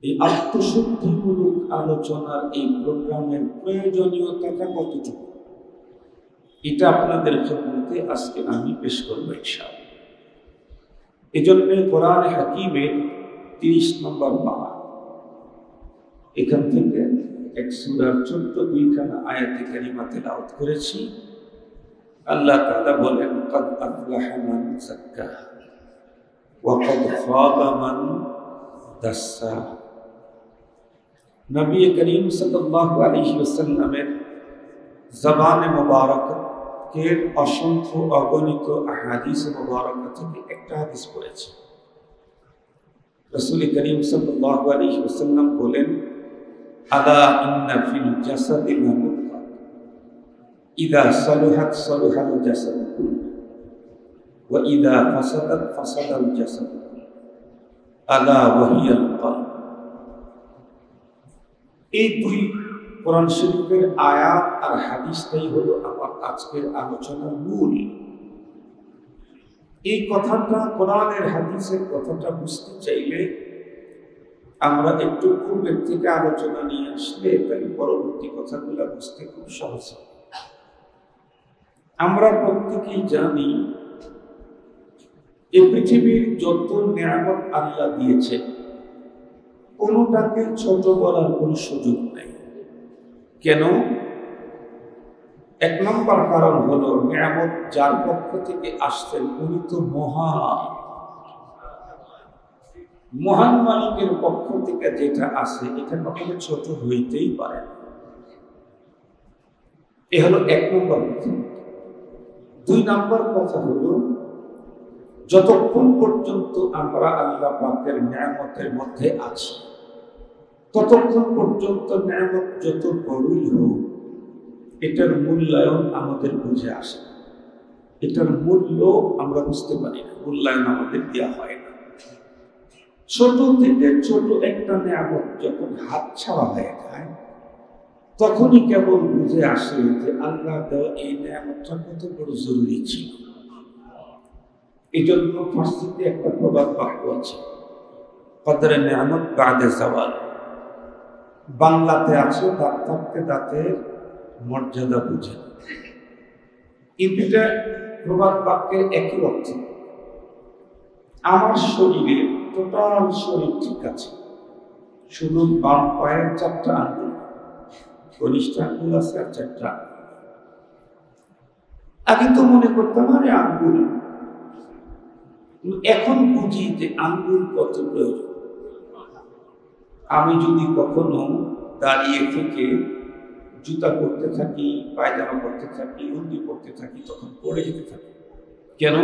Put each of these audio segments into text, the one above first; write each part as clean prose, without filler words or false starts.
এই আত্মশুদ্ধিমূলক আলোচনার এই প্রোগ্রামের প্রয়োজনীয়তাটা কতটুকু, এটা আপনাদের খেদমতে আজকে আমি পেশ করবো ইনশাআল্লাহ। এজন্য কোরআনে হাকিমের 30 নম্বর পারা, এখান থেকে এক সূরার 14 আয়াতে কারিমা তেলাওয়াত করেছি। আল্লাহ তাআলা বলেন, ক্বাদ আফলাহা মান যাক্কাহা ওয়া ক্বাদ খাবা মান দাসসাহা। নবী করিম সাল্লাল্লাহু আলাইহি ওয়াসাল্লামের জবানে মুবারকের অসংখ্য অগণিত আহাদিস মুবারকা থেকে একটা হাদিস পড়েছি। রাসূল করিম সাল্লাল্লাহু আলাইহি ওয়াসাল্লাম বলেন, আলা ইন্না ফিল জাসাদি মুদগা ইযা সালুহাত সালুহাল জাসাদু কুল্লু ওয়া ইযা ফাসাদাত ফাসাদাল জাসাদু কুল্লু আলা ওয়া হিয়াল কলব। এই দুই কোরআন শরীফের আয়াত আর হাদিসটাই হলো আমার আজকের আলোচনার মূল। এই কথাটা, কোরআনের হাদিসের কথাটা বুঝতে চাইলে আমরা একটু পূর্বের থেকে আলোচনা নিয়ে আসলে তাহলে পরবর্তী কথাগুলো বুঝতে খুব সহজ হবে। আমরা প্রত্যেকেই জানি এই পৃথিবীর যত নিয়ামত আল্লাহ দিয়েছে কোনোটাকে ছোট বলার কোনো সুযোগ নেই। কেন? এক নম্বর কারণ হলো, নিয়ামত যার পক্ষ থেকে আসছেন উনি তো মহান মালিকের পক্ষ থেকে যেটা আসে এটা কখনো ছোট হইতেই পারে না। এ হলো এক নম্বর কথা। 2 নম্বর কথা হলো, যতক্ষণ পর্যন্ত আমরা আল্লাহ পাকের নিয়ামতের মধ্যে আছি ততক্ষণ পর্যন্ত নিয়ামত যত বড়ই হোক এটার মূল্যায়ন আমাদের বুঝে আসে, এটার মূল্য আমরা বুঝতে পারি না, মূল্যায়ন আমাদের দেওয়া হয় না। ছোট থেকে ছোট একটা নিয়ামত যখন হাতছাড়া হয়ে যায় তখনই কেবল বুঝে আসে যে আল্লাহ দেওয়া এই নিয়ামতটা কত বড় জরুরি ছিল। এই জন্য ফার্সিতে একটা প্রবাদ বাক্য আছে, কদরে নিয়ামত বাদে জাওয়াল। বাংলাতে আছে, দাঁত থাকতে দাঁতের মর্যাদা বুঝে। কিন্তু এটা প্রবাদ বাক্যের একই অর্থ। আমার শরীরে টোটাল শরীর ঠিক আছে, শুধু বাম পায়ের 4টা আঙ্গুল, কনিষ্ঠ আঙ্গুল আছে আর 4টা। আগে তো মনে করতাম আরে আঙ্গুল, এখন বুঝি যে আঙ্গুল কত প্রয়োজন। আমি যদি কখনো দাঁড়িয়ে থেকে জুতা পরতে থাকি, পায়জামা পরতে থাকি, লুঙ্গি পরতে থাকি, তখন পড়ে যেতে থাকি। কেন?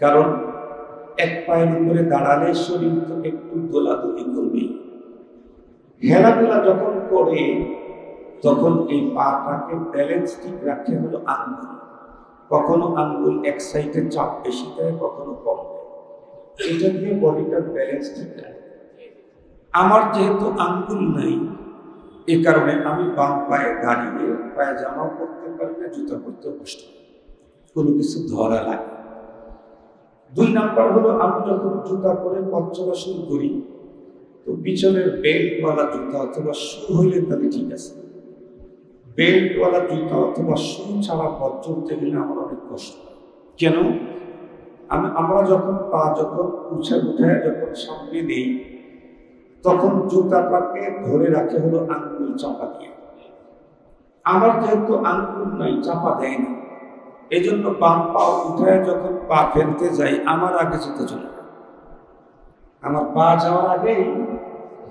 কারণ এক পায়ের উপরে দাঁড়ালে শরীর তো একটু দোলাদুলি করবে। হেলাধুলা যখন করে তখন এই পাটাকে ব্যালেন্স ঠিক রাখতে হলো আঙ্গুল। কখনো আঙ্গুল এক সাইডে চাপ বেশি দেয়, কখনো কম দেয়। এটা দিয়ে বডিটার ব্যালেন্স ঠিক রাখে। আমার যেহেতু আঙ্গুল নাই, এ কারণে আমি বাম পায়ে দাঁড়িয়ে পায়জামাও পরতে পারি না, জুতা পরতেও কষ্ট, কোনো কিছু ধরা লাগে। 2 নাম্বার হলো, আমি যখন জুতা পরে পথ চলা শুরু করি তো পিছনের বেল্টওয়ালা জুতা অথবা শু হইলে তাহলে ঠিক আছে। বেল্টওয়ালা জুতা অথবা শু ছাড়া পথ চলতে গেলে আমার অনেক কষ্ট। কেন? আমরা যখন পা উঠায় যখন সামনে নেই তখন জুতাটাকে ধরে রাখে হলো আঙ্গুল চাপা দিয়ে। আমার যেহেতু আঙ্গুল নাই, চাপা দেয় না, এই জন্য বাম পা উঠায় যখন পা ফেলতে যাই আমার আগে জুতা চলে যায়। আমার পা যাওয়ার আগেই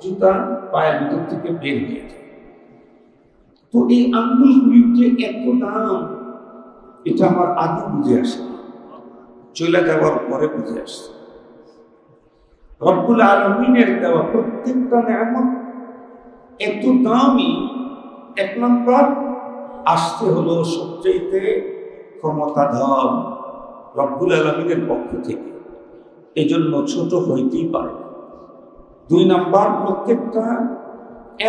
জুতা পায়ের ভিতর থেকে বের হয়ে যায়। তো এই আঙ্গুলগুলির যে এত দাম, এটা আমার আগে বুঝে আসে, চলে যাওয়ার পরে বুঝে আসছে। রব্বুল আলামিনের দেওয়া প্রত্যেকটা নিয়ামত এত দামি। 1 নম্বর আসতে হলো সবচেয়ে ক্ষমতাধর রব্বুল আলামিনের পক্ষ থেকে, এজন্য ছোট হইতেই পারে না। 2 নম্বর, প্রত্যেকটা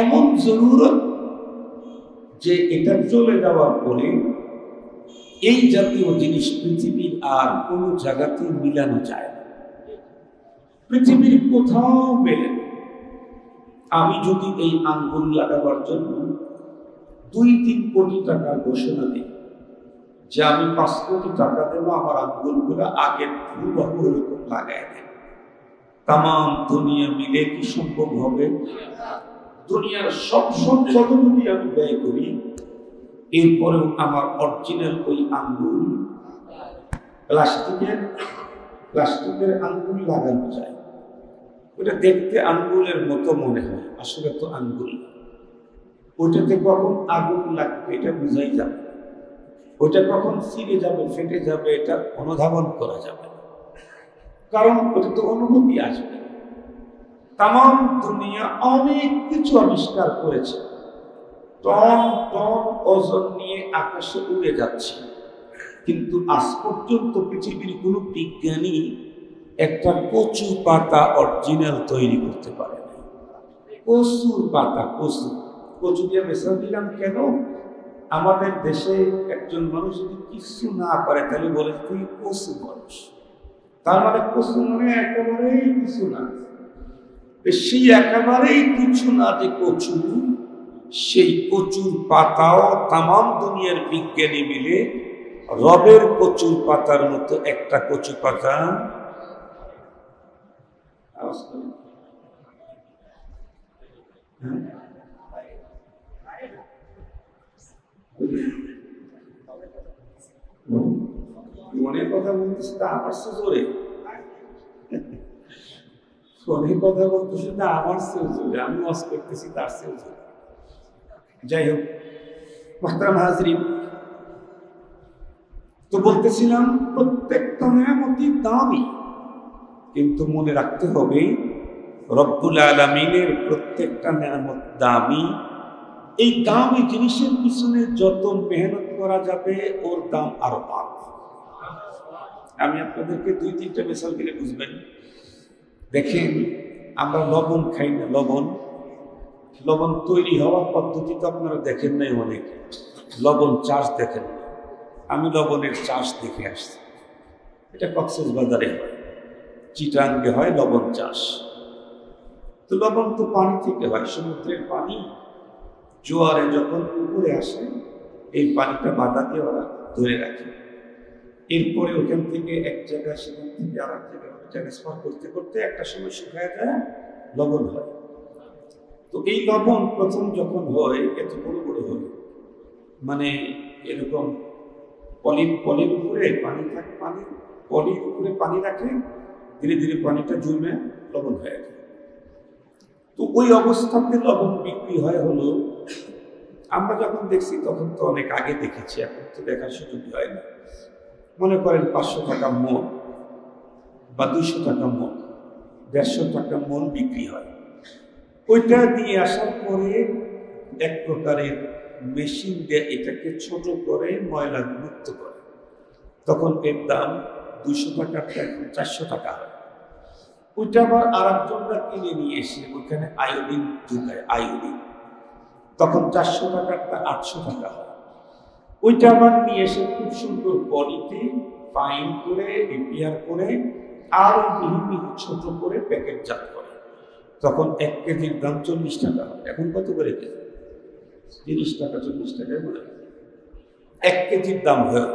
এমন জরুরত যে এটা চলে যাওয়ার পরে এই জাতীয় জিনিস পৃথিবীর আর কোনো জায়গাতে মিলানো যায় না, পৃথিবীর কোথাও মেলে না। আমি যদি এই আঙ্গুল লাগাবার জন্য 2-3 কোটি টাকার ঘোষণা দিই যে আমি 5 কোটি টাকা দেব, আমার আঙ্গুলগুলো আগের হুবহু এরকম লাগাই দেন, তাম দুনিয়া মিলে কি সম্ভব হবে? দুনিয়ার সব সম্পদ যদি আমি ব্যয় করি, এরপরেও আমার অরিজিনাল ওই আঙ্গুল প্লাস্টিকের আঙ্গুল লাগানো যায়। ওটা দেখতে আঙ্গুলের মতো মনে হয়, আসলে তো আঙ্গুল। ওইটাতে কখন আগুন লাগবে এটা বুঝাই যাবে, ওইটা কখন ছিঁড়ে যাবে, ফেটে যাবে, এটা অনুধাবন করা যাবে, কারণ ওটা তো অনুভূতি আসবে। তাম দুনিয়া অনেক কিছু আবিষ্কার করেছে, টন টন ওজন নিয়ে আকাশে উড়ে যাচ্ছে, কিন্তু আজ পর্যন্ত পৃথিবীর কোন বিজ্ঞানী একটা কচু পাতা অরিজিনাল তৈরি করতে পারে না। কচুর পাতা, কচু দিয়ে মেশাল দিলাম কেন? আমাদের দেশে একজন মানুষ যদি কিছু না পারে তাহলে বলে তুই কচু মানুষ, তার মানে কচু মানে একেবারেই কিছু না। সেই একেবারেই কিছু না যে কচু, সেই কচুর পাতাও তাম দুনিয়ার বিজ্ঞানী মিলে রবের কচুর পাতার মতো একটা কচু পাতা মনের কথা বলতেছে তা আমার সে জোরে, ফোনে কথা বলতেছে না আমার সেও জোরে, আমি ওয়াজ করতেছি তার সেও জোরে। যাই হোক মুহতারাম হাজরিন, তো বলতেছিলাম প্রত্যেকটা নেয়ামতই দামি, কিন্তু মনে রাখতে হবে রব্বুল আলামিনের প্রত্যেকটা নেয়ামত দামি। এই দামি জিনিসের পিছনে যত মেহনত করা যাবে ওর দাম আরো বাড়বে। আমি আপনাদেরকে 2-3টা মিসাল দিলে বুঝবেন। দেখেন আমরা লবণ খাই না, লবণ তৈরি হওয়ার পদ্ধতি তো আপনারা দেখেন নাই, অনেক লবণ চাষ দেখেন। আমি লবণের চাষ দেখে আসছি, এটা কক্সবাজারে হয়, চিটাঙ্গে হয় লবণ চাষ। তো লবণ তো পানি থেকে হয়, সমুদ্রের পানি জোয়ারে যখন উপরে আসে এই পানিটা বাধা দিয়ে ওরা ধরে রাখে, এরপরে ওখান থেকে এক জায়গায় সেখান থেকে আর এক জায়গায় ট্রান্সফার করতে করতে একটা সময় শুকায় যায়, লবণ হয়। তো এই লবণ প্রথম যখন হয় এত বড় বড় হয়, মানে এরকম পলির উপরে পানি থাকে, পলির উপরে পানি রাখে, ধীরে ধীরে পানিটা জমে লবণ হয়ে যায়। তো ওই অবস্থাতে লবণ বিক্রি হয় হলো, আমরা যখন দেখছি তখন তো অনেক আগে দেখেছি, এখন তো দেখার সুযোগ হয় না। মনে করেন 500 টাকা মন বা 200 টাকা মন, 150 টাকা মন বিক্রি হয়। ওইটা দিয়ে আসার পরে এক প্রকারের মেশিন দিয়ে এটাকে ছোট করে ময়লা মুক্ত করে, তখন এর দাম 200 টাকার 400 টাকা হয়। ওইটা আবার আর একজনরা কিনে নিয়ে এসে ওইখানে আয়োডিন ঢুকায়, আয়োডিন, তখন 400 টাকারটা 800 টাকা হয়। ওইটা আবার নিয়ে এসে খুব সুন্দর বডিতে ফাইন করে রিপেয়ার করে আরো মিহি মিহি ছোট করে প্যাকেটজাত করে, তখন 1 কেজির দাম 40 টাকা হয়। এখন কত করে কেজি? 30 টাকা 40 টাকায় বলে 1 কেজির দাম হয়।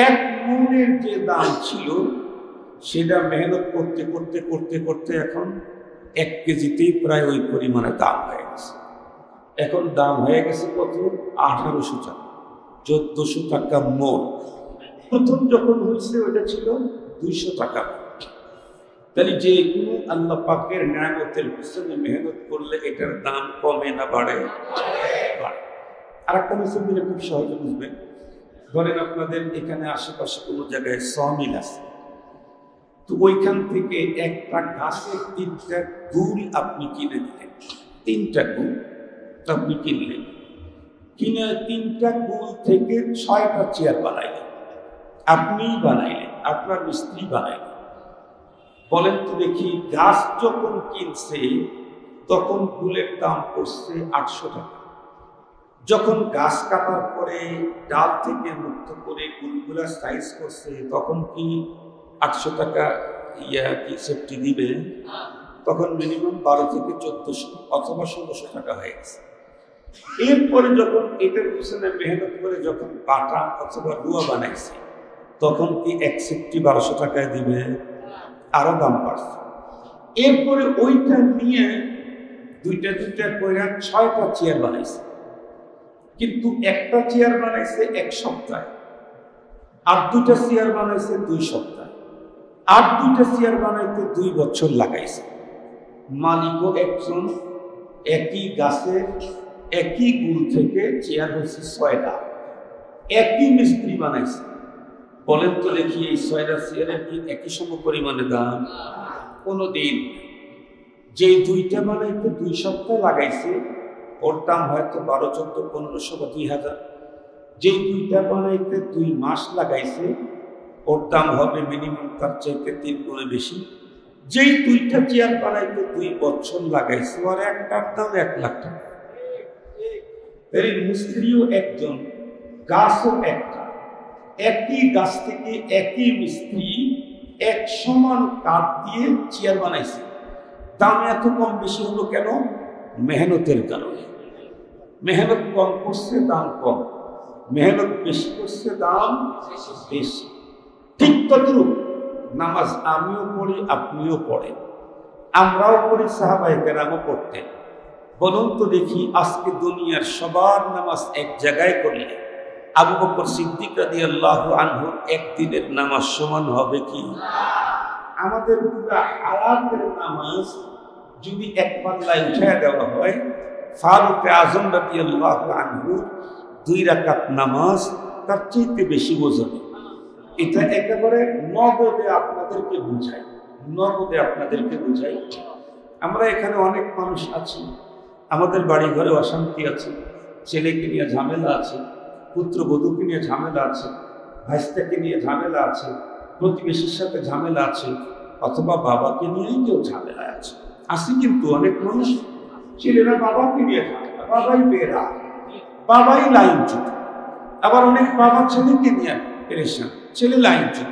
1 মনের যে দাম ছিল সেটা মেহনত করতে করতে করতে করতে এখন 1 কেজিতেই প্রায় ওই পরিমাণে দাম হয়ে গেছে। এখন দাম হয়ে গেছে কত? 1800 টাকা, 1400 টাকা মন। প্রথম যখন হয়েছে ওটা ছিল 200 টাকা। তাহলে যে কোনো আল্লাহ পাকের নিয়ামতের পিছনে মেহনত করলে এটার দাম কমে না বাড়ে? বাড়ে। আর একটা মিশন দিলে খুব সহজে বুঝবেন। ধরেন আপনাদের এখানে আশেপাশে কোনো জায়গায় সমিল আছে, তো ওইখান থেকে একটা গাছের 3টা গুল আপনি কিনে নিলেন, 3টা গুল আপনি কিনলেন, কিনে 3টা গুল থেকে 6টা চেয়ার বানাইলেন, আপনিই বানাইলেন, আপনার মিস্ত্রি বানাইলেন। বলেন তো দেখি, গাছ যখন কিনছে তখন গুলের দাম পড়ছে 800 টাকা। যখন গাছ কাটার পরে ডাল থেকে মুক্ত করে গুলগুলা সাইজ করছে তখন কি 800 টাকা কি সেফটি দিবে? তখন মিনিমাম 12 থেকে 1400 অথবা 1600 টাকা হয়ে গেছে। এরপরে যখন এটার পিছনে মেহনত করে যখন বাটা অথবা রুয়া বানাইছে, তখন কি এক সেটটি 1200 টাকায় দিবে? আরো দাম বাড়ছে। এরপরে ওইটা নিয়ে দুইটা করে 6টা চেয়ার বানাইছে, কিন্তু একটা চেয়ার বানাইছে 1 সপ্তাহ, আর 2টা চেয়ার বানাইছে 2 সপ্তাহ, আর 2টা চেয়ার বানাইতে 2 বছর লাগাইছে। মালিকও একজন, একই গাছের একই গুল থেকে চেয়ার হয়েছে 6টা, একই মিস্ত্রি বানাইছে। বলেন তো দেখি এই 6টা চেয়ারের কি একই সম পরিমাণে দাম? কোনোদিন। যে 2টা বানাইতে 2 সপ্তাহ লাগাইছে ওর দাম হয়তো 1200, 1400, 1500 বা 2000। যেই 2টা বানাইতে 2 মাস লাগাইছে ওর দাম হবে মিনিমাম তার চাইতে 3 গুণে বেশি। যেই 2টা চেয়ার বানাইতে 2 বছর লাগাইছে ওর একটার দাম 1 লাখ টাকা। এই মিস্ত্রিও একজন, গাছও একটা, একই গাছ থেকে একই মিস্ত্রি এক সমান কাঠ দিয়ে চেয়ার বানাইছে। দাম এত কম বেশি হলো কেন? মেহনতের কারণে। মেহনত কম করছে, দাম কম। মেহনত বেশি করছে, দাম বেশি। ঠিক তদ্রূপ নামাজ আমিও পড়ি, আপনিও পড়েন, আমরাও পড়ি, সাহাবায়ে কেরামও পড়তেন। বলুন তো দেখি আজকে দুনিয়ার সবার নামাজ এক জায়গায় করলে আবু বকর সিদ্দিক রাদিয়াল্লাহু আনহুর একদিনের নামাজ সমান হবে কি? আমাদের পুরা হায়াতের নামাজ যদি এক পাল্লায় উঠায় দেওয়া হয়, ফারুক আজম রাদিয়াল্লাহু আনহুর 2 রাকাত নামাজ তার চাইতে বেশি ওজন। এটা একেবারে নগদে আপনাদেরকে বুঝাই, নগদে আপনাদেরকে বুঝাই। আমরা এখানে অনেক মানুষ আছি, আমাদের বাড়ি ঘরে অশান্তি আছে, ছেলেকে নিয়ে ঝামেলা আছে, পুত্রবধূকে নিয়ে ঝামেলা আছে, ভাইস্তাকে নিয়ে ঝামেলা আছে, প্রতিবেশীর সাথে ঝামেলা আছে, অথবা বাবাকে নিয়েই কেউ ঝামেলা আছে। আসি কিন্তু অনেক মানুষ, ছেলেরা বাবাকে নিয়ে ঝামেলা, বাবাই বেরা, বাবাই লাইনচ্যুত। আবার অনেক বাবা ছেলেকে নিয়ে পেরেশান, ছেলে লাইনচ্যুত।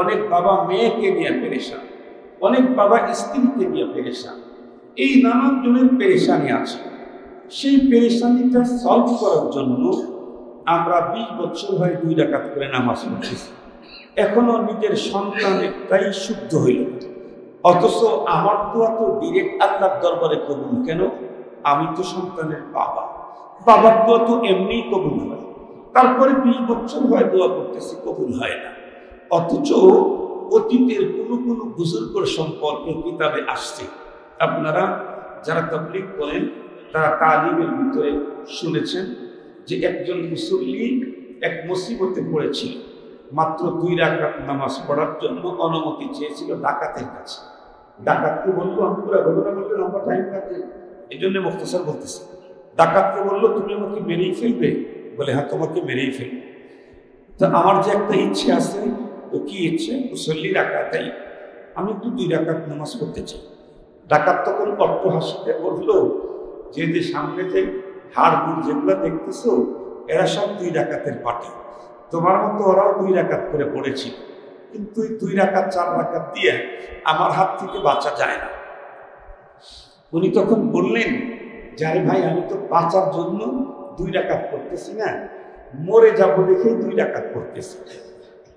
অনেক বাবা মেয়েকে নিয়ে পেরেশান, অনেক বাবা স্ত্রীকে নিয়ে পেরেশান। এই নানান জনের পেরেশানি আছে। সেই পেরেশানিটা সলভ করার জন্য আমরা 20 বছর হয় 2 রাকাত করে নামাজ পড়তেছি, এখনো নিজের সন্তানেরটাই শুদ্ধ হইল। অথচ আমার দোয়া তো ডিরেক্ট আল্লাহর দরবারে কবুল কেন? আমি তো সন্তানের বাবা, বাবার দোয়া তো এমনিই কবুল হয়। তারপরে 20 বছর হয় দোয়া করতেছি, কবুল হয় না। অথচ অতীতের কোনো বুজুর্গর সম্পর্কে কিতাবে আসছে। আপনারা যারা তাবলীগ করেন তারা তালিমের ভিতরে শুনেছেন যে একজন মুসল্লি এক মুসিবতে পড়েছিল, মাত্র 2 রাকাত নামাজ পড়ার জন্য অনুমতি চেয়েছিল ডাকাতের কাছে। ডাকাতকে বললো, আমি পুরো ঘটনা বললেন, আমার টাইম থাকে, এই জন্য মুখতাসার বলতেছি। ডাকাতকে বললো, তুমি আমাকে মেরেই ফেলবে? বলে, হ্যাঁ তোমাকে মেরেই ফেলবে। তো আমার যে একটা ইচ্ছে আছে, ও কি ইচ্ছে? মুসল্লি রাকাতাই, আমি একটু 2 রাকাত নামাজ পড়তে চাই। ডাকাত তখন অট্ট হাসিতে বললো, যে সামনে যে হাড়গুড় যেগুলো দেখতেছো এরা সব 2 রাকাতের পার্টি, তোমার মতো ওরাও 2 রাকাত করে পড়েছিল, কিন্তু 2 রাকাত 4 রাকাত দিয়ে আমার হাত থেকে বাঁচা যায় না। উনি তখন বললেন, যারে ভাই আমি তো বাঁচার জন্য 2 রাকাত করতেছি না, মরে যাব দেখে 2 রাকাত করতেছি।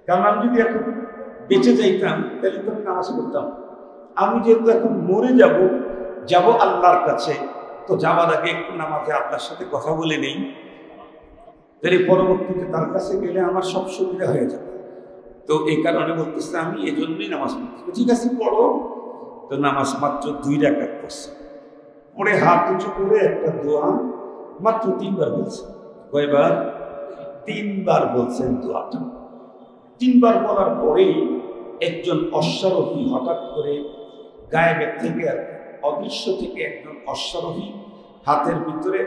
কারণ আমি যদি এখন বেঁচে যাইতাম তাহলে তো আমি নামাজ পড়তাম। আমি যেহেতু এখন মরে যাব আল্লাহর কাছে, তো যাওয়ার আগে একটু নামাজে আল্লাহর সাথে কথা বলে নেই, তাহলে পরবর্তীতে তার কাছে গেলে আমার সব সুবিধা হয়ে যাবে। তো এই কারণে বলতেছে আমি এই জন্যই নামাজ পড়তেছি। ঠিক আছে পড়ো। তো নামাজ মাত্র 2 রাকাত পড়ছে, পড়ে হাত উঁচু করে একটা দোয়া মাত্র 3 বার বলছে। কয়বার? 3 বার বলছেন দোয়াটা। 3 বার বলার পরেই একজন অশ্বারোহী হঠাৎ করে গায়েবের থেকে, অদৃশ্য থেকে একজন অশ্বারোহী হাতের ভিতরে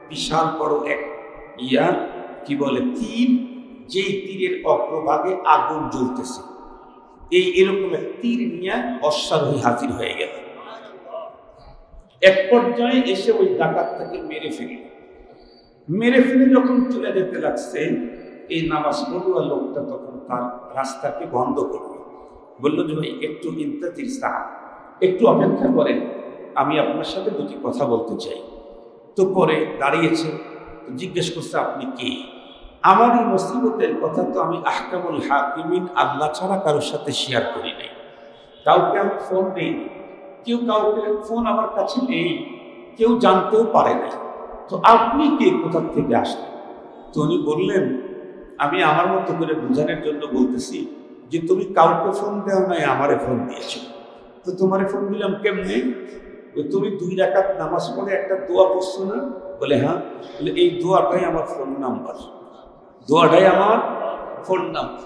বিশাল বড় এক কি বলে তীর, যেই তীরের অগ্রভাগে আগুন জ্বলতেছে, এরকম এক তীর নিয়ে অশ্বারোহী হাজির হয়ে গেল। এক পর্যায়ে এসে ওই ডাকাতটাকে মেরে ফেলে যখন চলে যেতে লাগছে, এই নামাজ পড়ুয়া লোকটা তখন তার রাস্তাকে বন্ধ করলো, বললো যে ভাই একটু ইন্তাজির সাহাব, একটু অপেক্ষা করেন, আমি আপনার সাথে দুটি কথা বলতে চাই। তো পরে দাঁড়িয়েছে, জিজ্ঞেস করছে আপনি কে? আমার এই মুসিবতের কথা তো আমি আহকামুল হাকিমিন আল্লাহ ছাড়া কারোর সাথে শেয়ার করি নাই, কাউকে আমি ফোন দিইনি, কেউ কাউকে ফোন আমার কাছে নেই, কেউ জানতেও পারে না। তো আপনি কে, কোথা থেকে আসলেন? তো উনি বললেন, আমি আমার মতো করে বোঝানোর জন্য বলতেছি যে তুমি কাউকে ফোন দেও নাই, আমারে ফোন দিয়েছো। তো তোমারে ফোন দিলাম কেমনে? তুমি 2 রাকাত নামাজ পড়ে একটা দোয়া পড়ছো না? বলে হ্যাঁ। বলে এই দোয়াটাই আমার ফোন নাম্বার, দোয়াটাই আমার ফোন নাম্বার।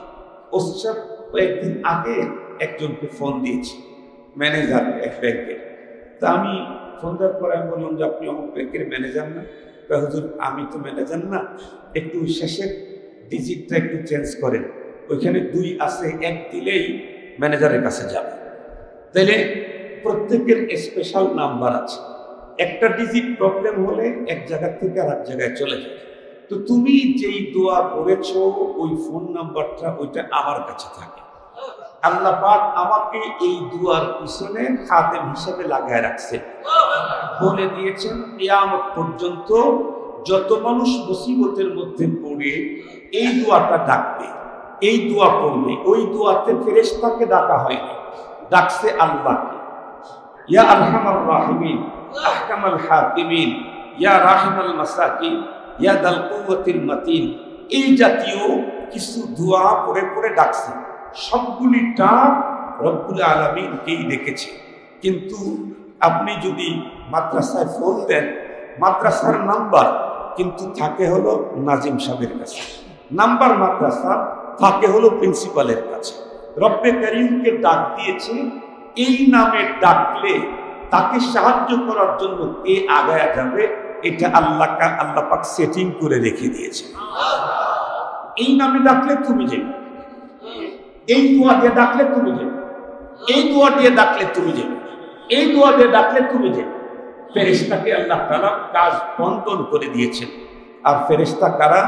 ওসব কয়েকদিন আগে একজনকে ফোন দিয়েছি, ম্যানেজার এক ব্যাংকের। তা আমি ফোন দেওয়ার পরে আমি বললাম যে আপনি অমুক ব্যাংকের ম্যানেজার না? হুজুর আমি তো ম্যানেজার না, একটু শেষের ডিজিটটা একটু চেঞ্জ করেন, ওইখানে 2 আছে, 1 দিলেই ম্যানেজারের কাছে যাবে। তাইলে প্রত্যেকের স্পেশাল নাম্বার আছে, একটা ডিজিট প্রবলেম হলে এক জায়গা থেকে আর এক জায়গায় চলে যায়। তো তুমি যেই দোয়া করেছো ওই ফোন নাম্বারটা ওইটা আমার কাছে থাকে। আল্লাহ পাক আমাকে এই দুয়ার পিছনে খাদেম হিসেবে লাগায় রাখছে, বলে দিয়েছেন কিয়ামত পর্যন্ত যত মানুষ মুসিবতের মধ্যে পড়ে এই দোয়াটা ডাকবে, এই দোয়া পড়বে, ওই দোয়াতে ফেরেশতাকে ডাকা হয়নি, ডাকছে আল্লাহকে। ইয়া আরহামার রাহিমিন, আহকামাল হাকিমিন, ইয়া রাহিমাল মাসাকিন, ইয়া দাল কুওয়াতিল মাতিন, এই জাতীয় কিছু দোয়া পড়ে পড়ে ডাকছে। সবগুলি ডাক রব্বুল আলামিনকেই ডেকেছে। কিন্তু আপনি যদি মাদ্রাসায় ফোন দেন, মাদ্রাসার নাম্বার কিন্তু থাকে হলো নাজিম সাহেবের কাছে, নাম্বার মাদ্রাসা থাকে হলো প্রিন্সিপালের কাছে। রব্বে করিমকে ডাক দিয়েছে, এই নামে ডাকলে তাকে সাহায্য করার জন্য কে আগায়া যাবে এটা আল্লাহ পাক সেটিং করে রেখে দিয়েছে। এই নামে ডাকলে তুমি যাবে, এই দোয়া দিয়ে ডাকলে তুমি যাবে, এই দোয়া দিয়ে ডাকলে তুমি যাবে, এই দোয়া দিয়ে ডাকলে তুমি যাবে। ফেরেশতাকে আল্লাহ তাআলা কাজ বন্টন করে দিয়েছেন। আর ফেরেশতা কারা?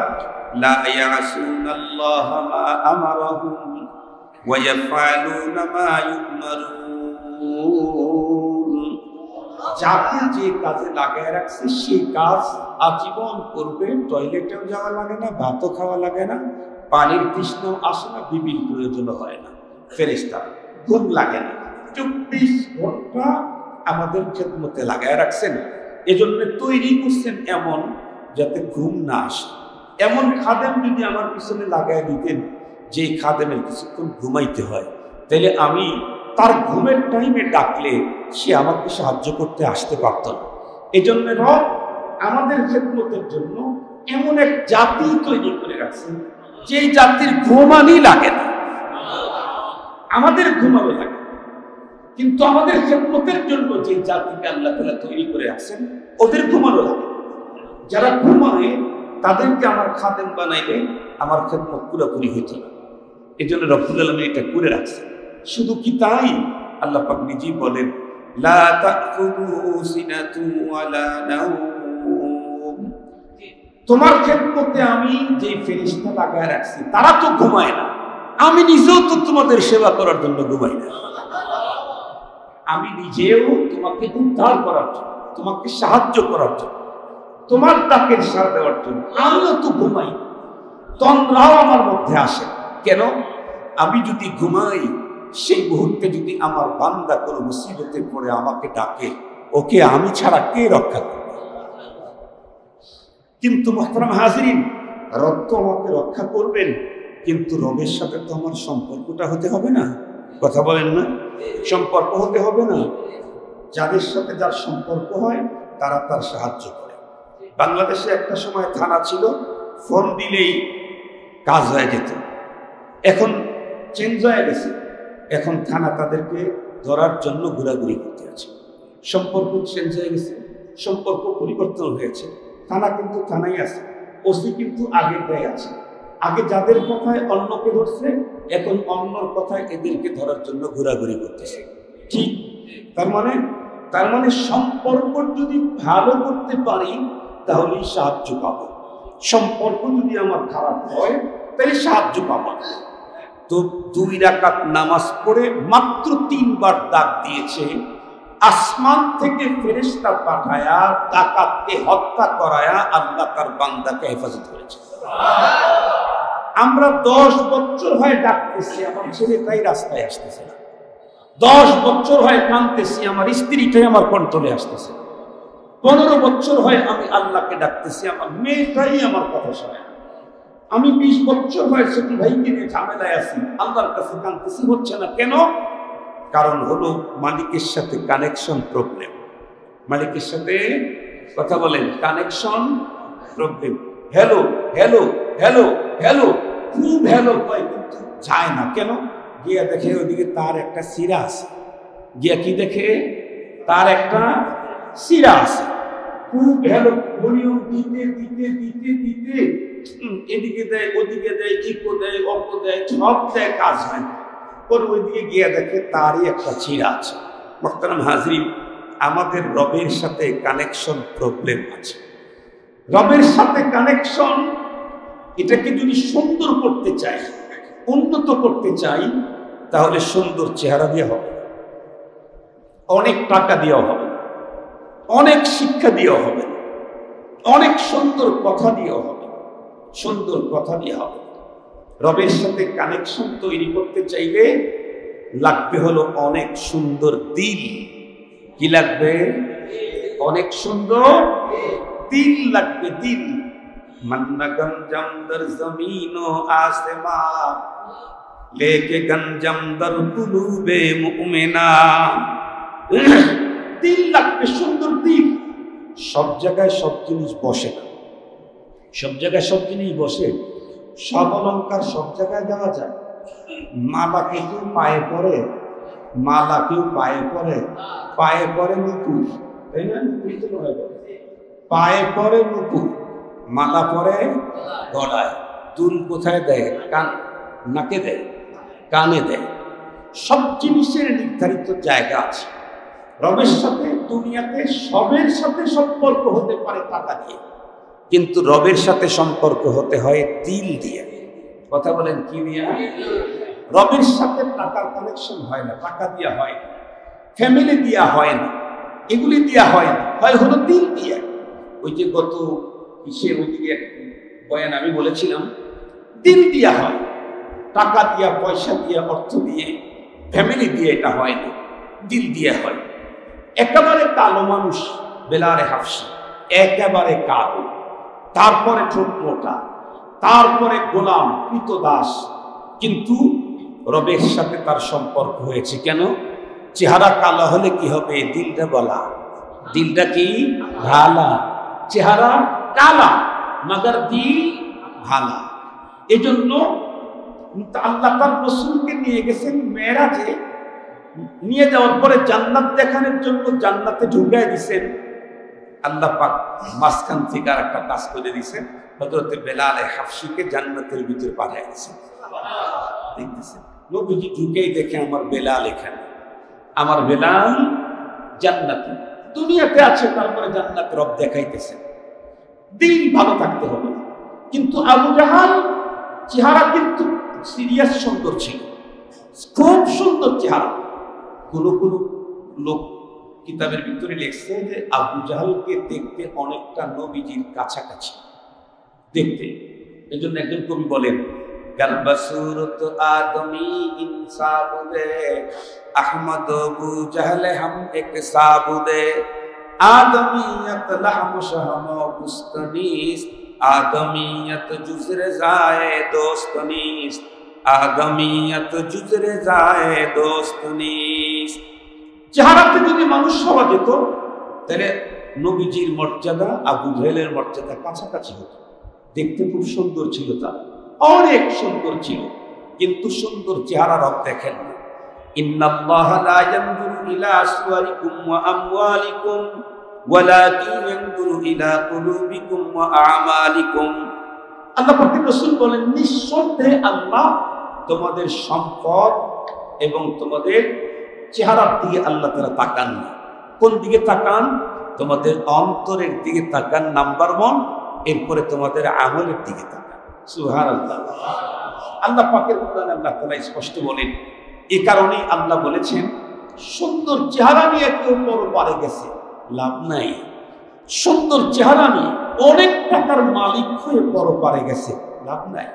লা ইয়াসুনাল্লাহা মা আমারাহুম ওয়া ইয়াফআলুনা মা ইউমারুন। যাকে যে কাজে লাগায় রাখছে সেই কাজ আজীবন করবে। টয়লেটেও যাওয়া লাগে না, ভাতও খাওয়া লাগে না, পানির তৃষ্ণাও আসে না, বিবির প্রয়োজন হয় না। ফেরেশতা ঘুম লাগে না, 24 ঘন্টা আমাদের খেদমতে লাগায় রাখছেন। এজন্য তৈরি করছেন এমন যাতে ঘুম না আসে। এমন খাদেম যদি আমার পিছনে লাগায় দিতেন যে খাদেমের কিছুক্ষণ ঘুমাইতে হয়, তাহলে আমি তার ঘুমের টাইমে ডাকলে সে আমাকে সাহায্য করতে আসতে পারত না। এই জন্য রব আমাদের খেদমতের জন্য এমন এক জাতি তৈরি করে রাখছেন যেই জাতির ঘুমানি লাগে না। আমাদের ঘুমাবে লাগে, কিন্তু আমাদের খেদমতের জন্য যে জাতিকে আল্লাহ তাআলা তৈরি করে রাখছেন ওদের ঘুমানো লাগে। যারা ঘুমায় তাদেরকে আমার খাদেম বানাইলে আমার খেদমত পুরোপুরি হইত না। এই জন্য রব্বুল আলামিন এটা করে রাখছেন। শুধু কি তাই, আল্লাহ পাক নিজেই বলেন লা তাখুযুহু সিনাতুন ওয়ালা নাওম। তোমার খেদমতে আমি যে ফেরেশতা লাগায় রাখছি তারা তো ঘুমায় না, আমি নিজেও তো তোমাদের সেবা করার জন্য ঘুমাই না। আমি নিজেও তোমাকে উদ্ধার করার জন্য, তোমাকে সাহায্য করার জন্য, তোমার ডাকের সাড়া দেওয়ার জন্য আমিও তো ঘুমাই। তন্দ্রাও আমার মধ্যে আসে। কেন? আমি যদি ঘুমাই, সেই মুহূর্তে যদি আমার বান্দা কোনো মুসিবতে পড়ে আমাকে ডাকে, ওকে আমি ছাড়া কে রক্ষা করবে? কিন্তু মুহতারাম হাজিরিন, রব তো আমাকে রক্ষা করবেন, কিন্তু রবের সাথে তো আমার সম্পর্কটা হতে হবে না? কথা বলেন না? সম্পর্ক হতে হবে না? যাদের সাথে যার সম্পর্ক হয় তারা তার সাহায্য করে। বাংলাদেশে একটা সময় থানা ছিল, ফোন দিলেই কাজ হয়ে যেত। এখন চেঞ্জ হয়ে গেছে, এখন থানা তাদেরকে ধরার জন্য ঘোরাঘুরি করতে আছে। সম্পর্ক চেঞ্জ হয়ে গেছে, সম্পর্ক পরিবর্তন হয়েছে। থানা কিন্তু থানাই আছে, ওসি কিন্তু আগের দায় আছে। আগে যাদের কথায় অন্যকে ধরছে, এখন অন্যর কথায় এদেরকে ধরার জন্য ঘোরাঘুরি করতেছে। ঠিক তার মানে সম্পর্ক যদি ভালো করতে পারি তাহলেই সাহায্য পাবো। সম্পর্ক যদি আমার খারাপ হয় তাহলে সাহায্য পাবো না। তো 2 রাকাত নামাজ পড়ে মাত্র 3 বার ডাক দিয়েছে, আসমান থেকে ফেরেশতা পাঠায়া ডাকাতকে হত্যা করায়া আল্লাহ তার বান্দাকে হেফাজত করেছে। আমরা 10 বছর হয় ডাকতেছি, আমার ছেলেটাই রাস্তায় আসতেছে না। 10 বছর হয় কাঁদতেছি, আমার স্ত্রীটাই আমার কন্ট্রোলে আসতেছে। 15 বছর হয় আমি আল্লাহকে ডাকতেছি, আমার মেয়েটাই আমার কথা শোনে। আমি 20 বছর হয় ছোট ভাইকে নিয়ে ঝামেলায় আছি, আল্লাহর কাছে কাঁদতেছি, হচ্ছে না কেন? কারণ হলো মালিকের সাথে কানেকশন প্রবলেম। মালিকের সাথে কথা বলেন, connection problem. Hello hello hello hello, খুব হ্যালো কয় কিন্তু যায় না। কেন? গিয়া দেখে ওইদিকে তার একটা শিরা আছে। গিয়া কি দেখে? তার একটা শিরা আছে। খুব হ্যালো ভলিউম দিতে দিতে দিতে দিতে এদিকে দেয়, ওদিকে দেয়, ইকো দেয়, অপো দেয়, সব দেয়, কাজ হয় না। ওর ওইদিকে গিয়া দেখে তারই একটা শিরা আছে। মোহতারাম হাজরিন, আমাদের রবের সাথে কানেকশন প্রবলেম আছে। রবের সাথে কানেকশন, এটাকে যদি সুন্দর করতে চাই, উন্নত করতে চাই, তাহলে সুন্দর চেহারা দিয়ে হবে, অনেক টাকা দেওয়া হবে, অনেক শিক্ষা দেওয়া হবে, অনেক সুন্দর কথা দেওয়া হবে, সুন্দর কথা দিয়ে হবে। রবের সাথে কানেকশন তৈরি করতে চাইলে লাগবে হলো অনেক সুন্দর দিল। কি লাগবে? অনেক সুন্দর দিল লাগবে, দিল। मन्ना गंजम दर जमीन व आसमां लेके गंजम दर कुलूबे मुमिना। দিল লাগবে, সুন্দর দিল। সব জায়গায় সব জিনিস বসে না, সব জায়গায় সব জিনিস বসে। সব অলঙ্কার সব জায়গায় দেওয়া যায়। মালাকে কেউ পায়ে পরে, মালা কেউ পায়ে পরে, পায়ে পরে নুপুর, তাই না? পায়ে পরে নুপুর, মালা পরে গলায়, দুল কোথায় দেয়? কান, নাকে দেয়, কানে দেয়। সব জিনিসের নির্ধারিত জায়গা আছে। রবের সাথে দুনিয়াতে সবের সাথে সম্পর্ক হতে পারে টাকা দিয়ে, কিন্তু রবের সাথে সম্পর্ক হতে হয় দিল দিয়ে। কথা বলেন, কি দিয়ে? রবের সাথে টাকার কানেকশন হয় না, টাকা দিয়া হয় না, ফ্যামিলি দিয়া হয় না, এগুলি দিয়া হয় না, হয় হলো দিল দিয়ে। ওই যে গত কিসের ওইদিকে বয়ান আমি বলেছিলাম, দিল দিয়া হয়, টাকা দিয়া, পয়সা দিয়া, অর্থ দিয়ে, ফ্যামিলি দিয়ে এটা হয় না, দিল দিয়ে হয়। একেবারে কালো মানুষ বেলালে হাফসি, একেবারে কালো, তারপরে ঠোঁট মোটা, তারপরে গোলাম কৃতদাস, কিন্তু রবের সাথে তার সম্পর্ক হয়েছে। কেন? চেহারা কালো হলে কি হবে? দিলটা বলা, দিলটা কি ভালা, চেহারা কালা মগর দিল ভালা। এজন্য আল্লাহ তার রাসূলকে নিয়ে গেছেন মেরাজে, নিয়ে যাওয়ার পরে জান্নাত দেখানোর জন্য জান্নাতে ঢুকায় দিয়েছেন। আল্লাহ পাক মাঝখান থেকে আর একটা কাজ করে দিয়েছেন, হযরত বেলালে হাফসিকে জান্নাতের ভিতরে পাঠিয়ে দিয়েছেন। দেখতেছেন, নবীজি ঢুকেই দেখে আমার বেলাল এখানে, আমার বেলাল জান্নাতে, দুনিয়াতে আছে, তারপরে জান্নাতে রব দেখাইতেছে। দিল ভালো থাকতে হবে। কিন্তু আবু জাহাল চেহারা কিন্তু সিরিয়াস সুন্দর ছিল, খুব সুন্দর চেহারা। কোন কোন লোক কিতাবের ভিতরে লিখছে যে আবু জাহালকে দেখতে অনেকটা নবীজির কাছাকাছি দেখতে। এই জন্য একজন কবি বলেন, গলবসুরত আদমি ইনসাবুদে আহমদ আবু জাহল হাম এক সাবুদে আদমিয়ত লহম শহম গুস্তনিস আদমিয়ত জুজরে জায়ে দোস্তনিস আদমিয়ত জুজরে জায়ে দোস্তনিস। চেহারাতে যদি মানুষ হওয়া যেত তাহলে নবীজির মর্যাদা আবু জাহেলের মর্যাদা কাছাকাছি হতো। দেখতে খুব সুন্দর ছিল, তার অনেক সুন্দর ছিল, কিন্তু সুন্দর চেহারা রব দেখেন না। ইন্নাল্লাহা লা ইয়ানজুরু ইলা আসওয়ারিকুম ওয়া আমওয়ালিকুম ওয়ালাকিন ইয়ানজুরু ইলা কুলুবিকুম ওয়া আমালিকুম। আল্লাহ পাক রাসূল বলেন, নিঃসন্দেহে আল্লাহ তোমাদের সম্পদ এবং তোমাদের চেহারার দিকে আল্লাহ তাআলা তাকান না। কোন দিকে তাকান? তোমাদের অন্তরের দিকে তাকান নাম্বার 1, এরপরে তোমাদের আমলের দিকে তাকান। সুবহানাল্লাহ। আল্লাহ পাকের কোরআনে আল্লাহ তাআলা স্পষ্ট বলেন। এ কারণেই আল্লাহ বলেছেন, সুন্দর চেহারা নিয়ে কেউ পরপারে গেছে, লাভ নাই। সুন্দর চেহারা নিয়ে অনেক টাকার মালিক হয়ে পরপারে গেছে, লাভ নাই।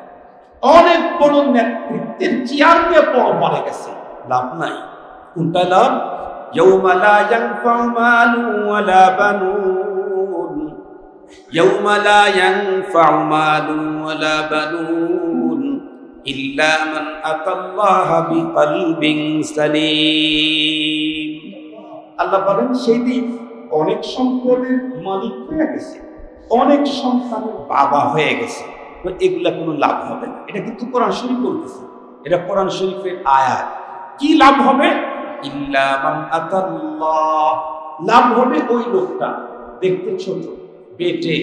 অনেক বড় নেতৃত্বের চেয়ার নিয়ে পরপারে গেছে, লাভ নাই। কোনটা লাভ? ইয়াউমা লা ইয়ানফাউ মালুন ওয়ালা বানুন, ইয়াউমা লা ইয়ানফাউ মালুন ওয়ালা বানুন ইল্লা মান আতাল্লাহা বিকলবিন সালিম। আল্লাহ বলেন, সেই দিন অনেক সম্পদের মালিক হয়ে গেছে, অনেক সন্তানের বাবা হয়ে গেছে, এগুলা কোনো লাভ হবে না। এটা কিন্তু কোরআন শরীফ বলতেছে, এটা কোরআন শরীফের আয়াত। কি লাভ হবে? ইল্লা মান আতাল্লাহ, লাভ হবে ওই লোকটা দেখতে ছোট, পেটে,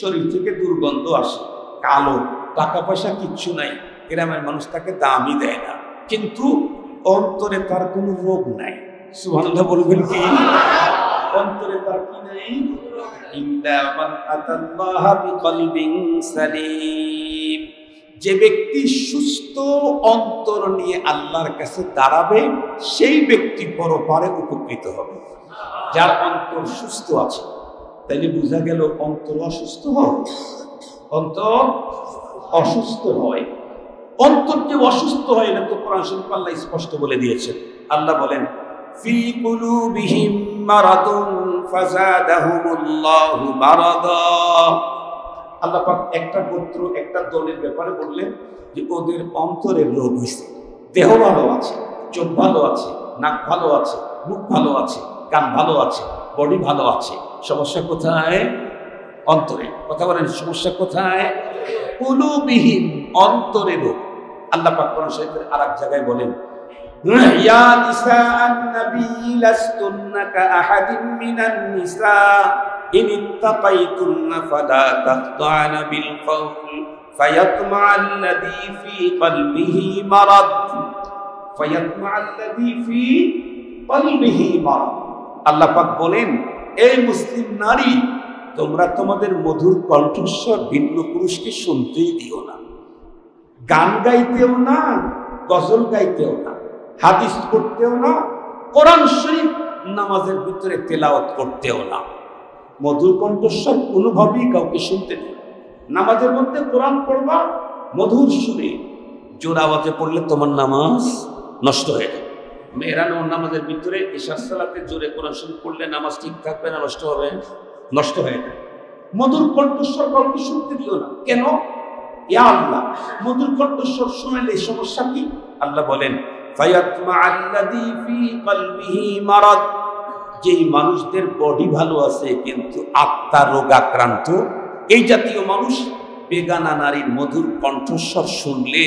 শরীর থেকে দুর্গন্ধ আসে, কালো, টাকা পয়সা কিচ্ছু নাই, গ্রামের মানুষ তাকে দামই দেয় না, কিন্তু অন্তরে তার কোনো রোগ নাই। সুবহানাল্লাহ বলবেন কি? অন্তরে তার কি নাই? ইল্লা মান আতাল্লাহা বিকলবিন সালিম। যে ব্যক্তি সুস্থ অন্তর নিয়ে আল্লাহর কাছে দাঁড়াবে, সেই ব্যক্তি পরপারে উপকৃত হবে। যার অন্তর সুস্থ আছে, তাইলে বোঝা গেল অন্তর অসুস্থ হয়, অন্তর অসুস্থ হয়। অন্তর যে অসুস্থ হয় না তো কোরআন শরীফে আল্লাহ স্পষ্ট বলে দিয়েছেন। আল্লাহ বলেন, ফি কুলুবিহিম মারাদুন ফাযাদাহুমুল্লাহু মারাদা। আল্লাহ পাক একটা গোত্র, একটা দলের ব্যাপারে বললেন যে ওদের অন্তরের রোগ হয়েছে। দেহ ভালো আছে, চোখ ভালো আছে, নাক ভালো আছে, মুখ ভালো আছে, কান ভালো আছে, বডি ভালো আছে, সমস্যা কোথায়? অন্তরে। কথা বলেন, সমস্যা কোথায়? কুলুবিহিম, অন্তরে রোগ। আল্লাহ পাক কোরআন শরীফের আরেক জায়গায় বলেন, ইয়া নিসাআন নবী লাস্তুন্না কাআহাদিন মিনান নিসা ইন ইত্তাকাইতুন্না ফালা তাখতা'না বিল কওল ফায়াতমা'আল্লাযী ফী কলবিহি মারাদ, ফায়াতমা'আল্লাযী ফী কলবিহি মারাদ। আল্লাহ পাক বলেন, এই মুসলিম নারী, তোমরা তোমাদের মধুর কণ্ঠস্বর ভিন্ন পুরুষকে শুনতেই দিও না, গান গাইতেও না, গজল গাইতেও না, হাদিস পড়তেও না, কোরআন শরীফ নামাজের ভিতরে তেলাওয়াত করতেও না। মধুর কণ্ঠস্বর কোনোভাবেই কাউকে শুনতে দেয়। নামাজের মধ্যে কোরআন পড়বা মধুর সুরে, জোর আওয়াজে পড়লে তোমার নামাজ নষ্ট হয়ে যাবে। মেয়েরা নামাজের ভিতরে ইশার সালাতে জোরে কোরআন শরীফ পড়লে নামাজ ঠিক থাকবে না, নষ্ট হবে? নষ্ট হয়ে যায়। মধুর কণ্ঠস্বর কাউকে শুনতে দিও না। কেন? ইয়া আল্লাহ, মধুর কণ্ঠস্বর শুনলে সমস্যা কি? আল্লাহ বলেন, ফায়াতমা'আল্লাযী ফী কলবিহি মারাদ, যেই মানুষদের বডি ভালো আছে কিন্তু আত্মা রোগাক্রান্ত, এই জাতীয় মানুষ বেগানা নারীর মধুর কণ্ঠস্বর শুনলে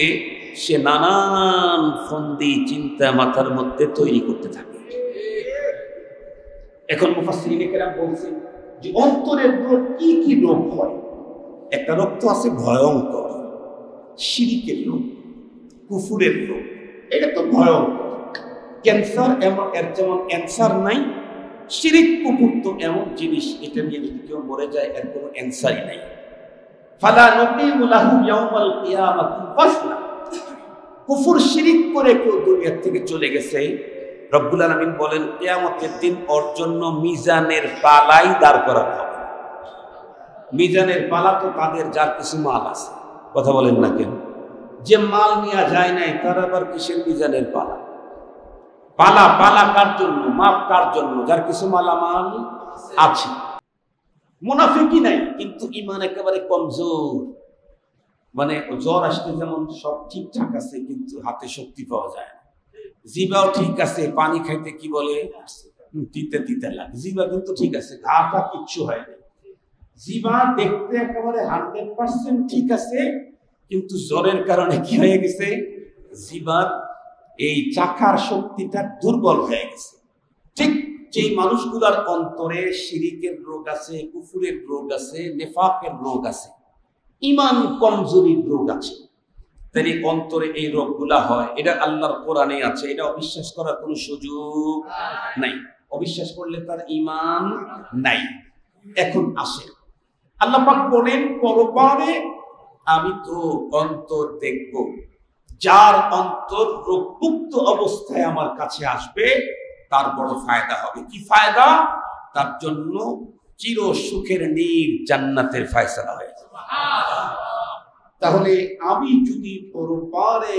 সে নানান ফন্দি চিন্তা মাথার মধ্যে তৈরি করতে থাকে। এখন মুফাসসিরিনে কেরাম বলছেন যে অন্তরের রোগ কি কি রোগ হয়। একটা রোগ তো আছে ভয়ঙ্কর, শিরকের রোগ, কুফুরের রোগ। এটা তো ভয়ঙ্কর। ক্যান্সার এমন, এর যেমন ক্যান্সার নাই, শিরিক কুফুর তো এমন জিনিস, এটা নিয়ে যদি কেউ মরে যায় এর কোনো অ্যান্সারই নাই। ফালা নুকিমু লাহু ইয়াউমাল কিয়ামাতি ওয়াজনা। কুফুর শিরিক করে কেউ দুনিয়া থেকে চলে গেছে, রব্বুল আলামিন বলেন কিয়ামতের দিন ওর জন্য মিজানের পালাই দাঁড় করানো হবে। মিজানের পালা তো তাদের যার কিছু মাল আছে। কথা বলেন না কেন? যে মাল নেওয়া যায় নাই তার আবার কিসের মিজানের পালা? পালা পালা কার জন্য? মাপ কার জন্য? যার কিছু মালামাল আছে। মুনাফিকি নাই কিন্তু ঈমান একেবারে কমজোর। মানে জ্বর আসতে যেমন সব ঠিকঠাক আছে কিন্তু হাতে শক্তি পাওয়া যায় না। জিবাও ঠিক আছে, পানি খাইতে কি বলে তিতে তিতে লাগে। জিবা কিন্তু ঠিক আছে, ঘাটা কিচ্ছু হয় না। জিবা দেখতে একেবারে 100% ঠিক আছে, কিন্তু জ্বরের কারণে কি হয়ে গেছে? জিবার এই চাখার শক্তিটা দুর্বল হয়ে গেছে। ঠিক যেই মানুষগুলার অন্তরে শিরিকের রোগ আছে, কুফুরের রোগ আছে, নেফাকের রোগ আছে, ঈমান কমজোরির রোগ আছে, তাহলে অন্তরে এই রোগগুলা হয়। এটা আল্লাহর কোরআনে আছে, এটা অবিশ্বাস করার কোনো সুযোগ নাই। অবিশ্বাস করলে তার ঈমান নাই। এখন আসে আল্লাহ পাক বলেন, পরপারে আমি তো অন্তর দেখব। যার অন্তর রোগমুক্ত অবস্থায় আমার কাছে আসবে তার বড় ফায়দা হবে। কি ফায়দা? তার জন্য চির সুখের নীর জান্নাতের ফয়সালা হয়েছে। তাহলে আমি যদি পরপারে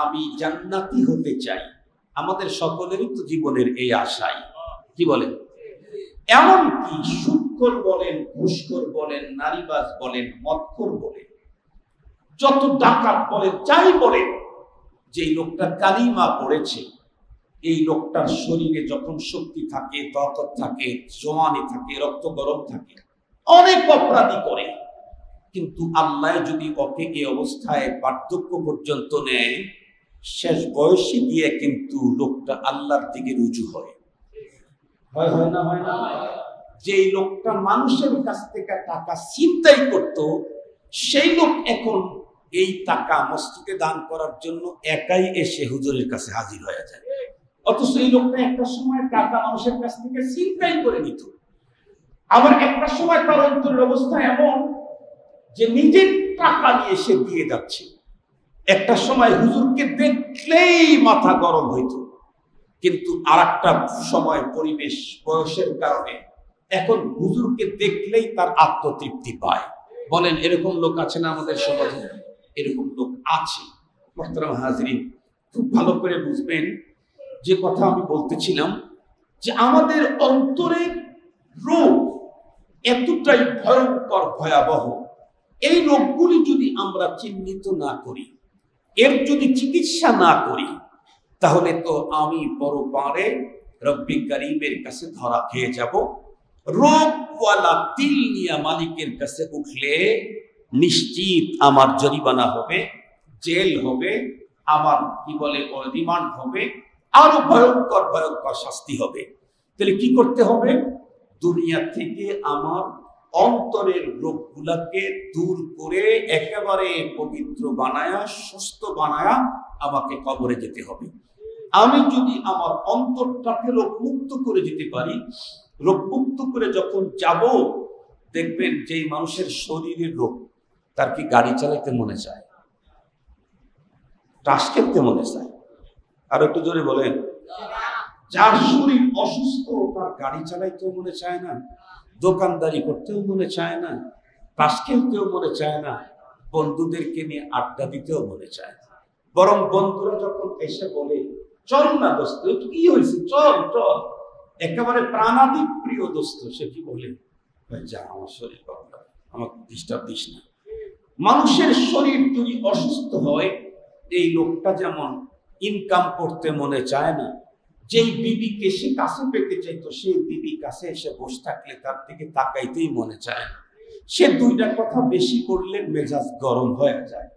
আমি জান্নাতি হতে চাই, আমাদের সকলেরই তো জীবনের এই আশাই, কি বলেন? এমনকি সুদখোর বলেন, ঘুষখোর বলেন, নারীবাজ বলেন, মদখোর বলেন, যত ডাকাত বলেন, যাই বলেন, যে লোকটা কালিমা পড়েছে, এই লোকটার শরীরে যখন শক্তি থাকে, তাকত থাকে, জওয়ানি থাকে, রক্ত গরম থাকে, অনেক অপরাধী করে, কিন্তু আল্লাহ যদি ওকে এই অবস্থায় বার্ধক্য পর্যন্ত নেয়, শেষ বয়সে গিয়ে কিন্তু লোকটা আল্লাহর দিকে রুজু হয়। হয় না? হয় না? যেই লোকটা মানুষের কাছ থেকে টাকা ছিনতাই করত, সেই লোক এখন এই টাকা মসজিদে দান করার জন্য একাই এসে হুজুরের কাছে হাজির হয়ে যায়। অথচ এই লোকটা একটা সময় টাকা মানুষের কাছ থেকে ছিনতাই করে নিত। আবার একটা সময় তার অন্তরের অবস্থা এমন যে নিজের টাকা নিয়ে এসে দিয়ে যাচ্ছে। একটা সময় হুজুরকে দেখলেই মাথা গরম হইত, কিন্তু আর একটা সময় পরিবেশ বয়সের কারণে এখন হুজুরকে দেখলেই তার আত্মতৃপ্তি পায়। বলেন, এরকম লোক আছে না আমাদের সমাজে? এরকম লোক আছে। মোহতারাম হাজরিন, খুব ভালো করে বুঝবেন যে কথা আমি বলতেছিলাম, যে আমাদের অন্তরের রোগ এতটাই ভয়ঙ্কর, ভয়াবহ। এই রোগগুলি যদি আমরা চিহ্নিত না করি, এর যদি চিকিৎসা না করি, তাহলে তো আমি পরপারে রব্বি করিমের কাছে ধরা খেয়ে যাব। রোগওয়ালা তিল নিয়ে মালিকের কাছে উঠলে নিশ্চিত আমার জরিমানা হবে, জেল হবে, আমার কি বলে রিমান্ড হবে, আরো ভয়ঙ্কর ভয়ঙ্কর শাস্তি হবে। তাহলে কি করতে হবে? দুনিয়া থেকে আমার অন্তরের রোগগুলাকে দূর করে একেবারে পবিত্র বানায়া, সুস্থ বানায়া আমাকে কবরে যেতে হবে। আমি যদি আমার অন্তরটাকে রোগমুক্ত করে দিতে পারি, রোগমুক্ত করে যখন যাব, দেখবেন যেই মানুষের শরীরের রোগ, তার কি গাড়ি চালাইতে মনে চায়? টাস খেলতে মনে চায়? আর একটু জোরে বলেন। যার শরীর অসুস্থ, তার গাড়ি চালাইতেও মনে চায় না, দোকানদারি করতেও মনে চায় না, তাস খেলতেও মনে চায় না, বন্ধুদেরকে নিয়ে আড্ডা দিতেও মনে চায় না। বরং বন্ধুরা যখন এসে বলে, চল না দোস্ত, একটু কি হয়েছে, চল চল, একেবারে প্রাণাধিক প্রিয় দোস্ত, সে কি বলে, যা আমার শরীর ভালো লাগে, আমাকে ডিস্টার্ব দিস না। মানুষের শরীর যদি অসুস্থ হয়, এই লোকটা যেমন ইনকাম করতে মনে চায় না, যেই বিবিকে সে কাছে পেতে চাইতো, সেই বিবি কাছে এসে বসে থাকলে তার দিকে তাকাইতেই মনে চায় না। সে দুইটা কথা বেশি করলে মেজাজ গরম হয়ে যায়।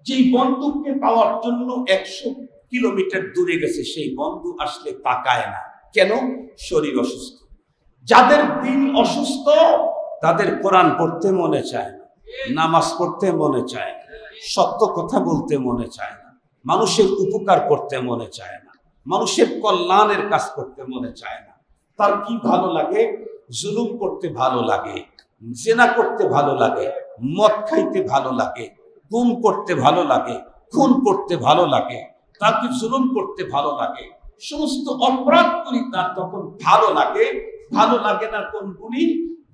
যেই বন্ধুকে পাওয়ার জন্য 100 কিলোমিটার দূরে গেছে, সেই বন্ধু আসলে তাকায় না। কেন? শরীর অসুস্থ। যাদের দিল অসুস্থ, তাদের কোরআন পড়তে মনে চায় না, নামাজ পড়তে মনে চায় না, সত্য কথা বলতে মনে চায় না, মানুষের উপকার করতে মনে চায় না, মানুষের কল্যাণের কাজ করতে মনে চায় না। তার কি ভালো লাগে? জুলুম করতে ভালো লাগে, জেনা করতে ভালো লাগে, মদ খাইতে ভালো লাগে, গুম করতে ভালো লাগে, খুন করতে ভালো লাগে, তাকে জুলুম করতে ভালো লাগে, সমস্ত অপরাধগুলি তার তখন ভালো লাগে। ভালো লাগে না কোনগুলি?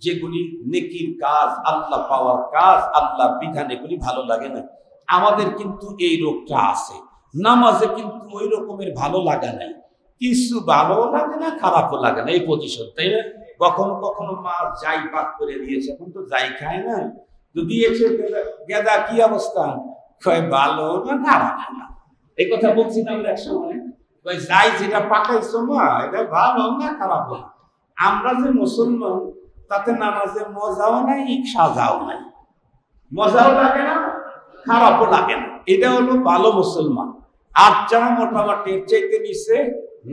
যেগুলি নেকির কাজ, আল্লাহ পাওয়ার কাজ, আল্লাহ বিধান, এগুলি ভালো লাগে না। আমাদের কিন্তু এই রোগটা আছে। নামাজে কিন্তু ওই রকমের ভালো লাগা নাই, কিছু ভালো লাগে না, খারাপও লাগে না, এই পজিশন, তাই না? কখনো কখনো মা যাই পাক করে দিয়েছে, এখন তো যাই খায় না, তো দিয়েছে গেদা, কি অবস্থা, ভালো না খারাপ না, এই কথা বলছি না আমরা একসময়। যাই যেটা পাকাইছো মা, এটা ভালো না খারাপ না। আমরা যে মুসলমান, তাতে নামাজে মজাও নাই, সাজাও নাই, মজাও লাগে না, খারাপও লাগে না, এটা হলো ভালো মুসলমান। আর যারা মোটামুটি চাইতে নিছে,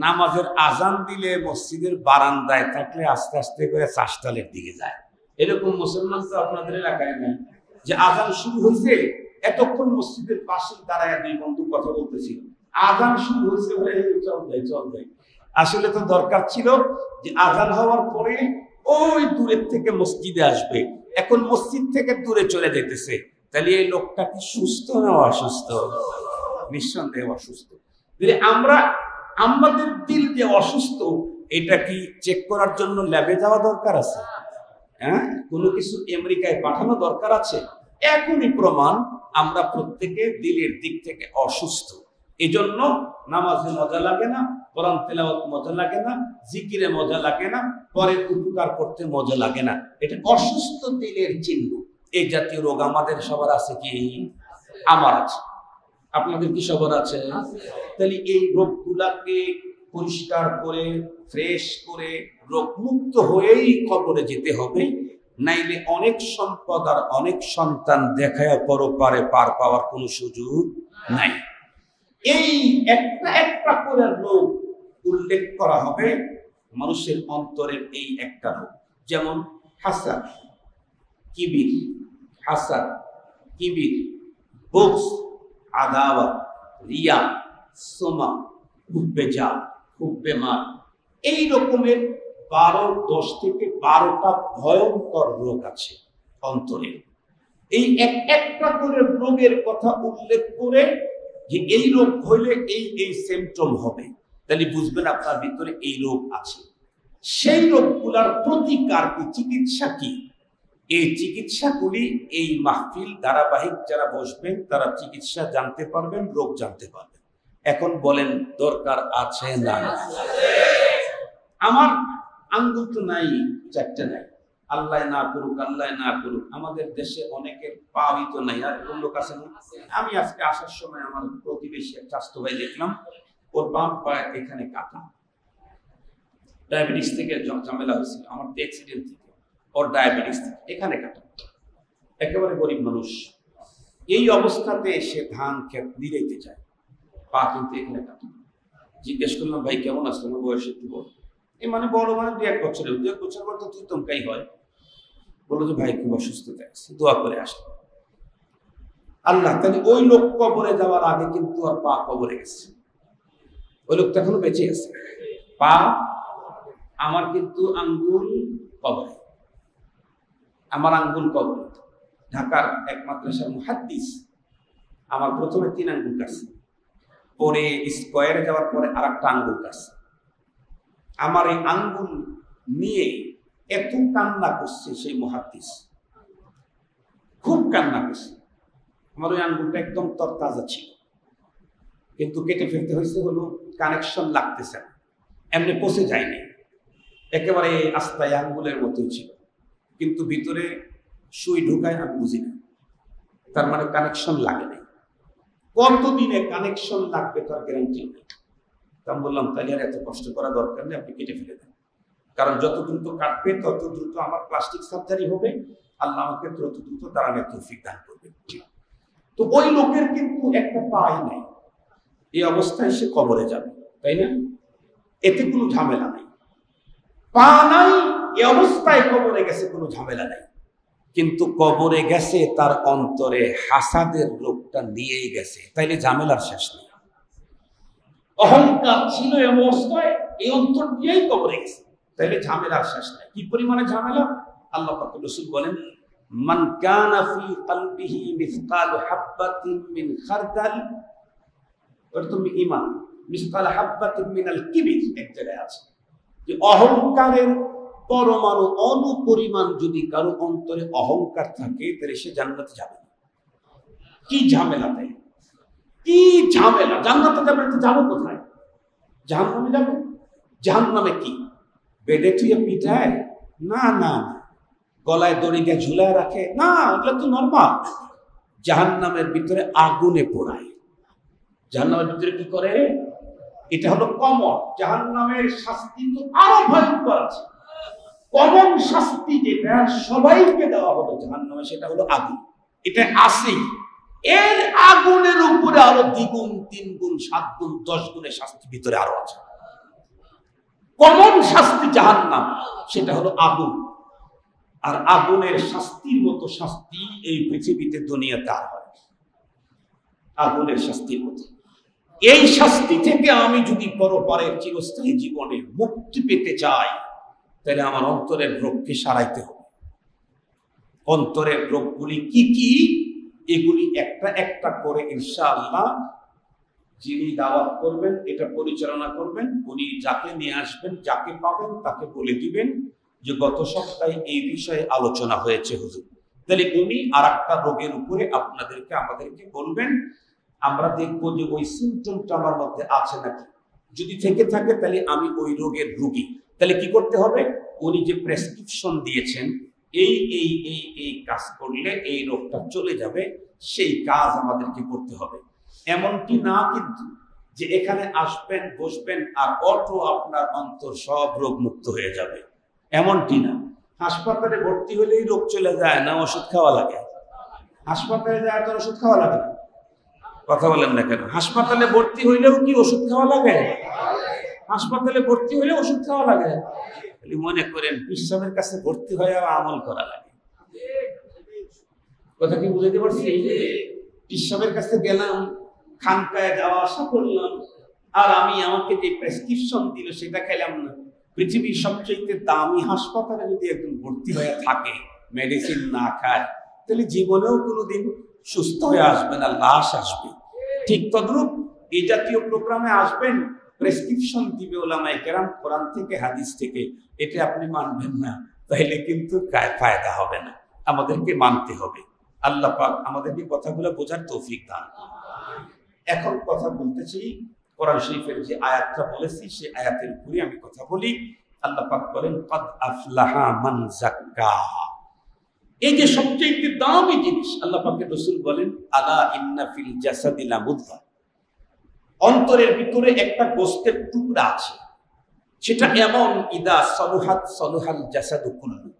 নামাজের আজান দিলে মসজিদের বারান্দায় থাকলে আস্তে আস্তে করে চাষতালের দিকে যায়, এরকম মুসলমান তো আপনাদের এলাকায় নাই। যে আজান শুরু হয়েছে, এতক্ষণ মসজিদের পাশে দাঁড়ায় দুই বন্ধু কথা বলতেছিল, আজান শুরু হয়েছে বলে চল যাই চল যাই। আসলে তো দরকার ছিল যে আজান হওয়ার পরে ওই দূরের থেকে মসজিদে আসবে, এখন মসজিদ থেকে দূরে চলে যেতেছে। তাহলে এই লোকটা কি সুস্থ না অসুস্থ? নিঃসন্দেহে অসুস্থ। আমরা আমাদের দিল যে অসুস্থ এটা কি চেক করার জন্য ল্যাবে যাওয়া দরকার আছে? হ্যাঁ, কোনো কিছু আমেরিকায় পাঠানো দরকার আছে? এখনই প্রমাণ আমরা প্রত্যেকে দিলের দিক থেকে অসুস্থ। এজন্য নামাজে মজা লাগে না, কোরআন তেলাওয়াত মজা লাগে না, জিকিরে মজা লাগে না, পরের উপকার করতে মজা লাগে না। এটা অসুস্থ দিলের চিহ্ন। এই জাতীয় রোগ আমাদের সবার আছে কি? আমার আছে। আপনাদের কি সবার আছে? তাহলে এই রোগগুলাকে পরিষ্কার করে ফ্রেশ করে রোগমুক্ত হয়েই কবরে যেতে হবে, নাইলে অনেক সম্পদ আর অনেক সন্তান দেখায় পরপারে পার পাওয়ার কোনো সুযোগ নাই। এই একটা একটা করে রোগ উল্লেখ করা হবে মানুষের অন্তরের, এই একটা রোগ। যেমন হাসাদ, কিবির, হাসাদ, কিবির, বুগজ, আদাওয়াত, রিয়া, সোমা, হুব্বে জা, হুব্বে মাল, এই রকমের 10 থেকে 12টা ভয়ঙ্কর রোগ আছে অন্তরের। এই একটা করে রোগের কথা উল্লেখ করে যে এই রোগ হইলে এই সিমটম হবে, তাহলে বুঝবেন আপনার ভিতরে এই রোগ আছে। সেই রোগগুলার প্রতিকার কি, চিকিৎসা কি? এই চিকিৎসাগুলি এই মাহফিল ধারাবাহিক যারা বসবেন তারা চিকিৎসা জানতে পারবেন, রোগ জানতে পারবেন। এখন বলেন দরকার আছে না? আমার আঙ্গুল তো নাই, 4টা নাই। আল্লাহ না করুক, আল্লাহ না করুক, আমাদের দেশে অনেকের পাওই তো নাই। আর কোন লোক আছে না? আমি আজকে আসার সময় আমার প্রতিবেশী এক স্বাস্থ্য ভাই দেখলাম, ওর বাম পায়ে এখানে কাটা, ডায়াবেটিস থেকে ঝামেলা হয়েছিল, আমার তো অ্যাক্সিডেন্ট থেকে, ওর ডায়াবেটিস থেকে এখানে কাটা। একেবারে গরিব মানুষ, এই অবস্থাতে সে ধান ক্ষেত নিরাইতে যায়, পা কিন্তু এখানে কাটা। জিজ্ঞেস করলাম, ভাই কেমন আছে? আমার বয়স একটু বড়। এই মানে বড় মানে 2-1 বছরের, 2-1 বছর পর তো তুই তমকাই হয়। বললো যে ভাই খুব অসুস্থতা আছে, দোয়া করে আসলো। আল্লাহ, তাহলে ওই লোক কবরে যাওয়ার আগে কিন্তু আর পা কবরে গেছে, ওই লোকটা এখনো বেঁচে আছে। পা, আমার কিন্তু আঙ্গুল কবরে, আমার আঙ্গুল কবরে। ঢাকার এক মাদ্রাসার মুহাদ্দিস আমার প্রথমে 3 আঙ্গুল কাটছে, পরে স্কয়ারে যাওয়ার পরে আরেকটা আঙ্গুল কাটছে। আমার এই আঙ্গুল নিয়ে এত কান্না করছে সেই মুহাদ্দিস, খুব কান্না করছে। আমার ওই আঙ্গুলটা একদম তরতাজা ছিল, কিন্তু কেটে ফেলতে হয়েছে, হলো কানেকশন লাগতেছে না, এমনি পচে যায়নি, একেবারে আস্তায় আঙ্গুলের মতোই ছিল, কিন্তু ভিতরে সুই ঢুকায় আমি বুঝি না, তার মানে কানেকশন লাগে নাই। কতদিনে কানেকশন লাগবে তার গ্যারান্টি নেই। আমি বললাম তাহলে আর এত কষ্ট করা দরকার নেই, আপনি কেটে ফেলে দেন, কারণ যত দ্রুত কাটবে তত দ্রুত আমার প্লাস্টিক সার্জারি হবে, আল্লাহ আমাকে তত দ্রুত দাঁড়ানোর তৌফিক দান করবে। তো ওই লোকের কিন্তু একটা পাই নাই, এই অবস্থায় সে কবরে যাবে, তাই না? এতে কোনো ঝামেলা নাই। পা নাই, এই অবস্থায় কবরে গেছে, কোনো ঝামেলা নাই। কিন্তু কবরে গেছে তার অন্তরে হাসাদের রোগটা নিয়েই গেছে, তাইলে ঝামেলার শেষ নেই। অহংকার ছিল এই অবস্থায়, এই অন্তর দিয়েই কবরে গেছে, তাইলে ঝামেলার শেষ নেই। কি পরিমাণে ঝামেলা! আল্লাহ পাক রাসূল বলেন, মান কানা ফি কলবিহি মিসকালু হাববাতিন মিন খারদাল, ওটা তুমি ঈমান, মিসকাল হাববাতিন মিনাল কিবির এক জায়গায় আছে যে অহংকারের পরমাণু অনুপরিমাণ যদি কারো অন্তরে অহংকার থাকে, তাহলে সে জান্নাতে যাবে না। কি ঝামেলা! তাই কি ঝামেলা! জান্নাতে যাবে তো যাবো কোথায়? জাহান্নামে যাবে। জাহান্নামে কি বেডে থুয়ে পিঠায়? না না, গলায় দড়ি দিয়ে ঝুলায় রাখে না, এগুলো তো নরমাল। জাহান্নামের ভিতরে আগুনে পোড়ায়। জাহান্নামের ভিতরে কি করে? এটা হলো কমন। জাহান্নামের শাস্তি তো আরো ভয়ঙ্কর আছে। কমন শাস্তি যেটা সবাইকে দেওয়া হবে জাহান্নামে, সেটা হলো আগুন। এটা আসেই, এর আগুনের উপরে আরো 2 গুণ 3 গুণ 7 গুণ 10 গুণের শাস্তি ভিতরে আরো আছে। কমন শাস্তি জাহান্নাম, সেটা হলো আগুন। আর আগুনের শাস্তির মতো শাস্তি এই পৃথিবীতে দুনিয়াতে আর হয়, আগুনের শাস্তির মতো। এই শাস্তি থেকে আমি যদি পরপারের চিরস্থায়ী জীবনে মুক্তি পেতে চাই, তাহলে আমার অন্তরের রোগকে সারাইতে হবে। অন্তরের রোগগুলি কি কি, এগুলি একটা একটা করে ইনশাআল্লাহ যিনি দাওয়াত করবেন, এটা পরিচালনা করবেন, উনি যাকে নিয়ে আসবেন, যাকে পাবেন তাকে বলে দিবেন যে গত সপ্তাহে এই বিষয়ে আলোচনা হয়েছে হুজুর। তাহলে উনি আর একটা রোগের উপরে আমাদেরকে বলবেন, আমরা দেখবো যে ওই সিমটমটা আমার মধ্যে আছে নাকি। যদি থেকে থাকে তাহলে আমি ওই রোগের রোগী। তাহলে কি করতে হবে? উনি যে প্রেসক্রিপশন দিয়েছেন, এই কাজ করলে এই রোগটা চলে যাবে, সেই কাজ আমাদেরকে করতে হবে। এমনটি না কিন্তু যে এখানে আসবেন, বসবেন আর অটো আপনার অন্তর সব রোগ মুক্ত হয়ে যাবে, এমনটি না। হাসপাতালে ভর্তি হলেই রোগ চলে যায় না, ওষুধ খাওয়া লাগে। হাসপাতালে যায় তো ওষুধ খাওয়া লাগে না। কথা বলেন না কেন? হাসপাতালে ভর্তি হইলেও কি ওষুধ খাওয়া লাগে? হাসপাতালে ভর্তি হইলে ওষুধ খাওয়া লাগে। মনে করেন পিসাবের কাছে ভর্তি হয়ে আমল করা লাগে। কথা কি বুঝাইতে পারছি? পিসাবের কাছে গেলাম, খানকায় যাওয়া আসা করলাম, আর আমাকে যে প্রেসক্রিপশন দিল সেটা খেলাম না। পৃথিবীর সবচেয়ে দামি হাসপাতালে যদি একজন ভর্তি হয়ে থাকে, মেডিসিন না খায়, তাহলে জীবনেও কোনোদিন সুস্থ হয়ে আসবে না, লাশ আসবে। ঠিক তদ্রূপ এই জাতীয় প্রোগ্রামে আসবেন, প্রেসক্রিপশন দিবে ওলামায়ে কেরাম কোরআন থেকে, হাদিস থেকে। এটা আপনি মানবেন না, তাইলে কিন্তু ফায়দা হবে না। আমাদেরকে মানতে হবে। আল্লাহ পাক আমাদেরকে কথাগুলো বোঝার তৌফিক দান। এখন কথা বলতেছি কোরআন শরীফের যে আয়াতটা বলেছি, সেই আয়াতের উপরে আমি কথা বলি। আল্লাহ পাক বলেন, ক্বাদ আফলাহা মান যাক্কাহা। এই যে সবচেয়ে দামি জিনিস, আল্লাহ পাকের রাসূল বলেন, আলা ইন্না ফিল জাসাদি লামুদগা। অন্তরের ভিতরে একটা গোশতের টুকরা আছে, সেটা এমন, ইদা সলুহাত সলুহাল জাসাদু কুল্লু।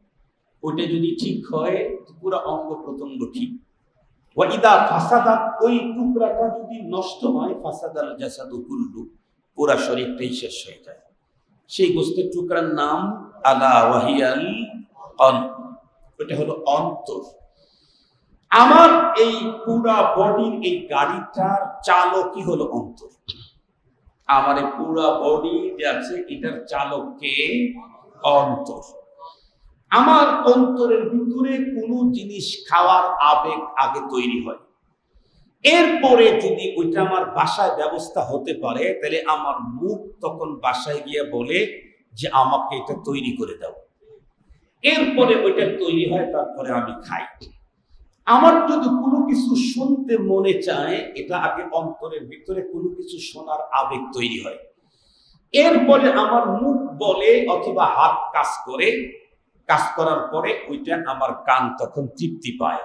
ওইটা যদি ঠিক হয় পুরো অঙ্গ প্রত্যঙ্গ ঠিক। ওয়া ইদা ফাসাদাত, ওই টুকরাটা যদি নষ্ট হয়, ফাসাদাল জাসাদু কুল্লু, পুরো শরীরটাই শেষ হয়ে যায়। সেই গোশতের টুকরার নাম আলা ওয়াহিয়াল কলব। এটা হলো অন্তর। আমার এই পুরা বডির এই গাড়িটার চালকই হলো অন্তর। আমার এই পুরা বডি যে আছে, এটার চালক কে? অন্তর। আমার অন্তরের ভিতরে কোনো জিনিস খাওয়ার আবেগ আগে তৈরি হয়, এরপরে যদি ওইটা আমার বাসায় ব্যবস্থা হতে পারে, তাহলে আমার মুখ তখন বাসায় গিয়ে বলে যে আমাকে এটা তৈরি করে দাও। এরপরে ওইটা তৈরি হয়, তারপরে আমি খাই। আমার যদি কোনো কিছু শুনতে মনে চায়, এটা আগে অন্তরের ভিতরে কোনো কিছু শোনার আবেগ তৈরি হয়, এরপরে আমার মুখ বলে অথবা হাত কাজ করে, কাজ করার পরে ওইটা আমার কান তখন তৃপ্তি পায়।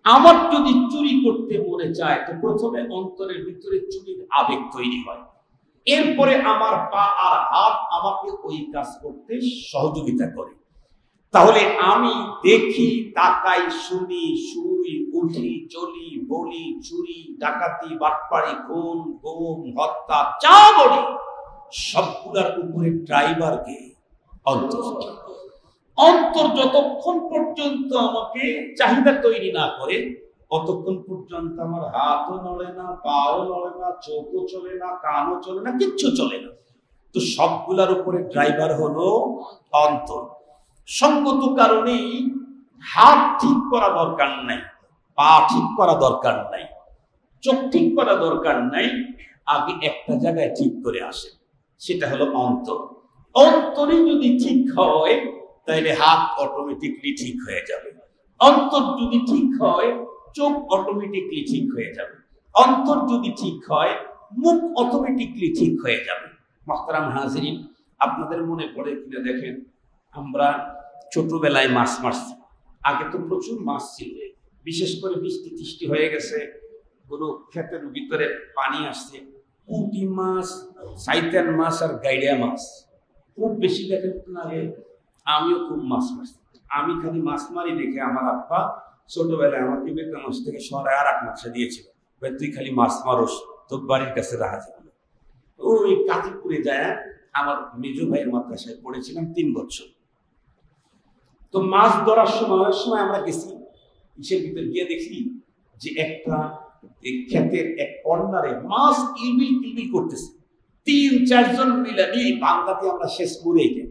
আমার যদি চুরি করতে মনে চায়, তো প্রথমে অন্তরের ভিতরে চুরির আবেগ তৈরি হয়, এরপরে আমার পা আর হাত আমাকে ওই কাজ করতে সহযোগিতা করে। তাহলে আমি দেখি, তাকাই, শুনি, শুই, উঠি, চলি, বলি, চুরি, ডাকাতি, বাটপাড়ি, খুন, গুম, হত্যা, যা বলি, সবগুলার উপরে ড্রাইভারকে অন্তর। অন্তর যতক্ষণ পর্যন্ত আমাকে চাহিদা তৈরি না করে, অতক্ষণ পর্যন্ত আমার হাতও নড়ে না, পাও নড়ে না, চোখও চলে না, কানও চলে না, কিচ্ছু চলে না। তো সবগুলার উপরে ড্রাইভার হলো অন্তর। সঙ্গত কারণেই হাত ঠিক করা দরকার নাই, পা ঠিক করা দরকার নাই, চোখ ঠিক করা দরকার নাই, আগে একটা জায়গায় ঠিক করে আসে, সেটা হলো অন্তর। অন্তরে যদি ঠিক হয়, তাহলে হাত অটোমেটিকলি ঠিক হয়ে যাবে। অন্তর যদি ঠিক হয়, চোখ অটোমেটিকলি ঠিক হয়ে যাবে। অন্তর যদি ঠিক হয়, মুখ অটোমেটিকলি ঠিক হয়ে যাবে। মুহতারাম হাজিরিন, আপনাদের মনে পড়ে কিনা দেখেন, আমরা ছোটবেলায় মাছ মারছি। আগে তো প্রচুর মাছ ছিল, বিশেষ করে বৃষ্টি টিষ্টি হয়ে গেছে, কোনো ক্ষেতের ভিতরে পানি আসছে, পুঁটি মাছ, সাইতান মাছ আর গাইড়া মাছ খুব বেশি দেখেন না। আমিও খুব মাছ মারছি। আমি খালি মাছ মারি দেখে আমার আব্বা ছোটবেলায় আমাকে বেতনস থেকে সরায় আর এক মাছটা দিয়েছিল, তুই খালি মাছ মারস, তোর বাড়ির কাছে রাখা যাবে। ওই কাজীপুরে যায় আমার মেজো ভাইয়ের মাদ্রাসায় পড়েছিলাম 3 বছর। তো মাছ ধরার সময় আমরা গেছি, ইসের ভিতরে গিয়ে দেখি যে একটা ক্ষেতের এক কর্নারে মাছ কিলবিল কিলবিল করতেছে। 3-4 জন মিলে এই বান্দাতে আমরা শেষ করে যাই।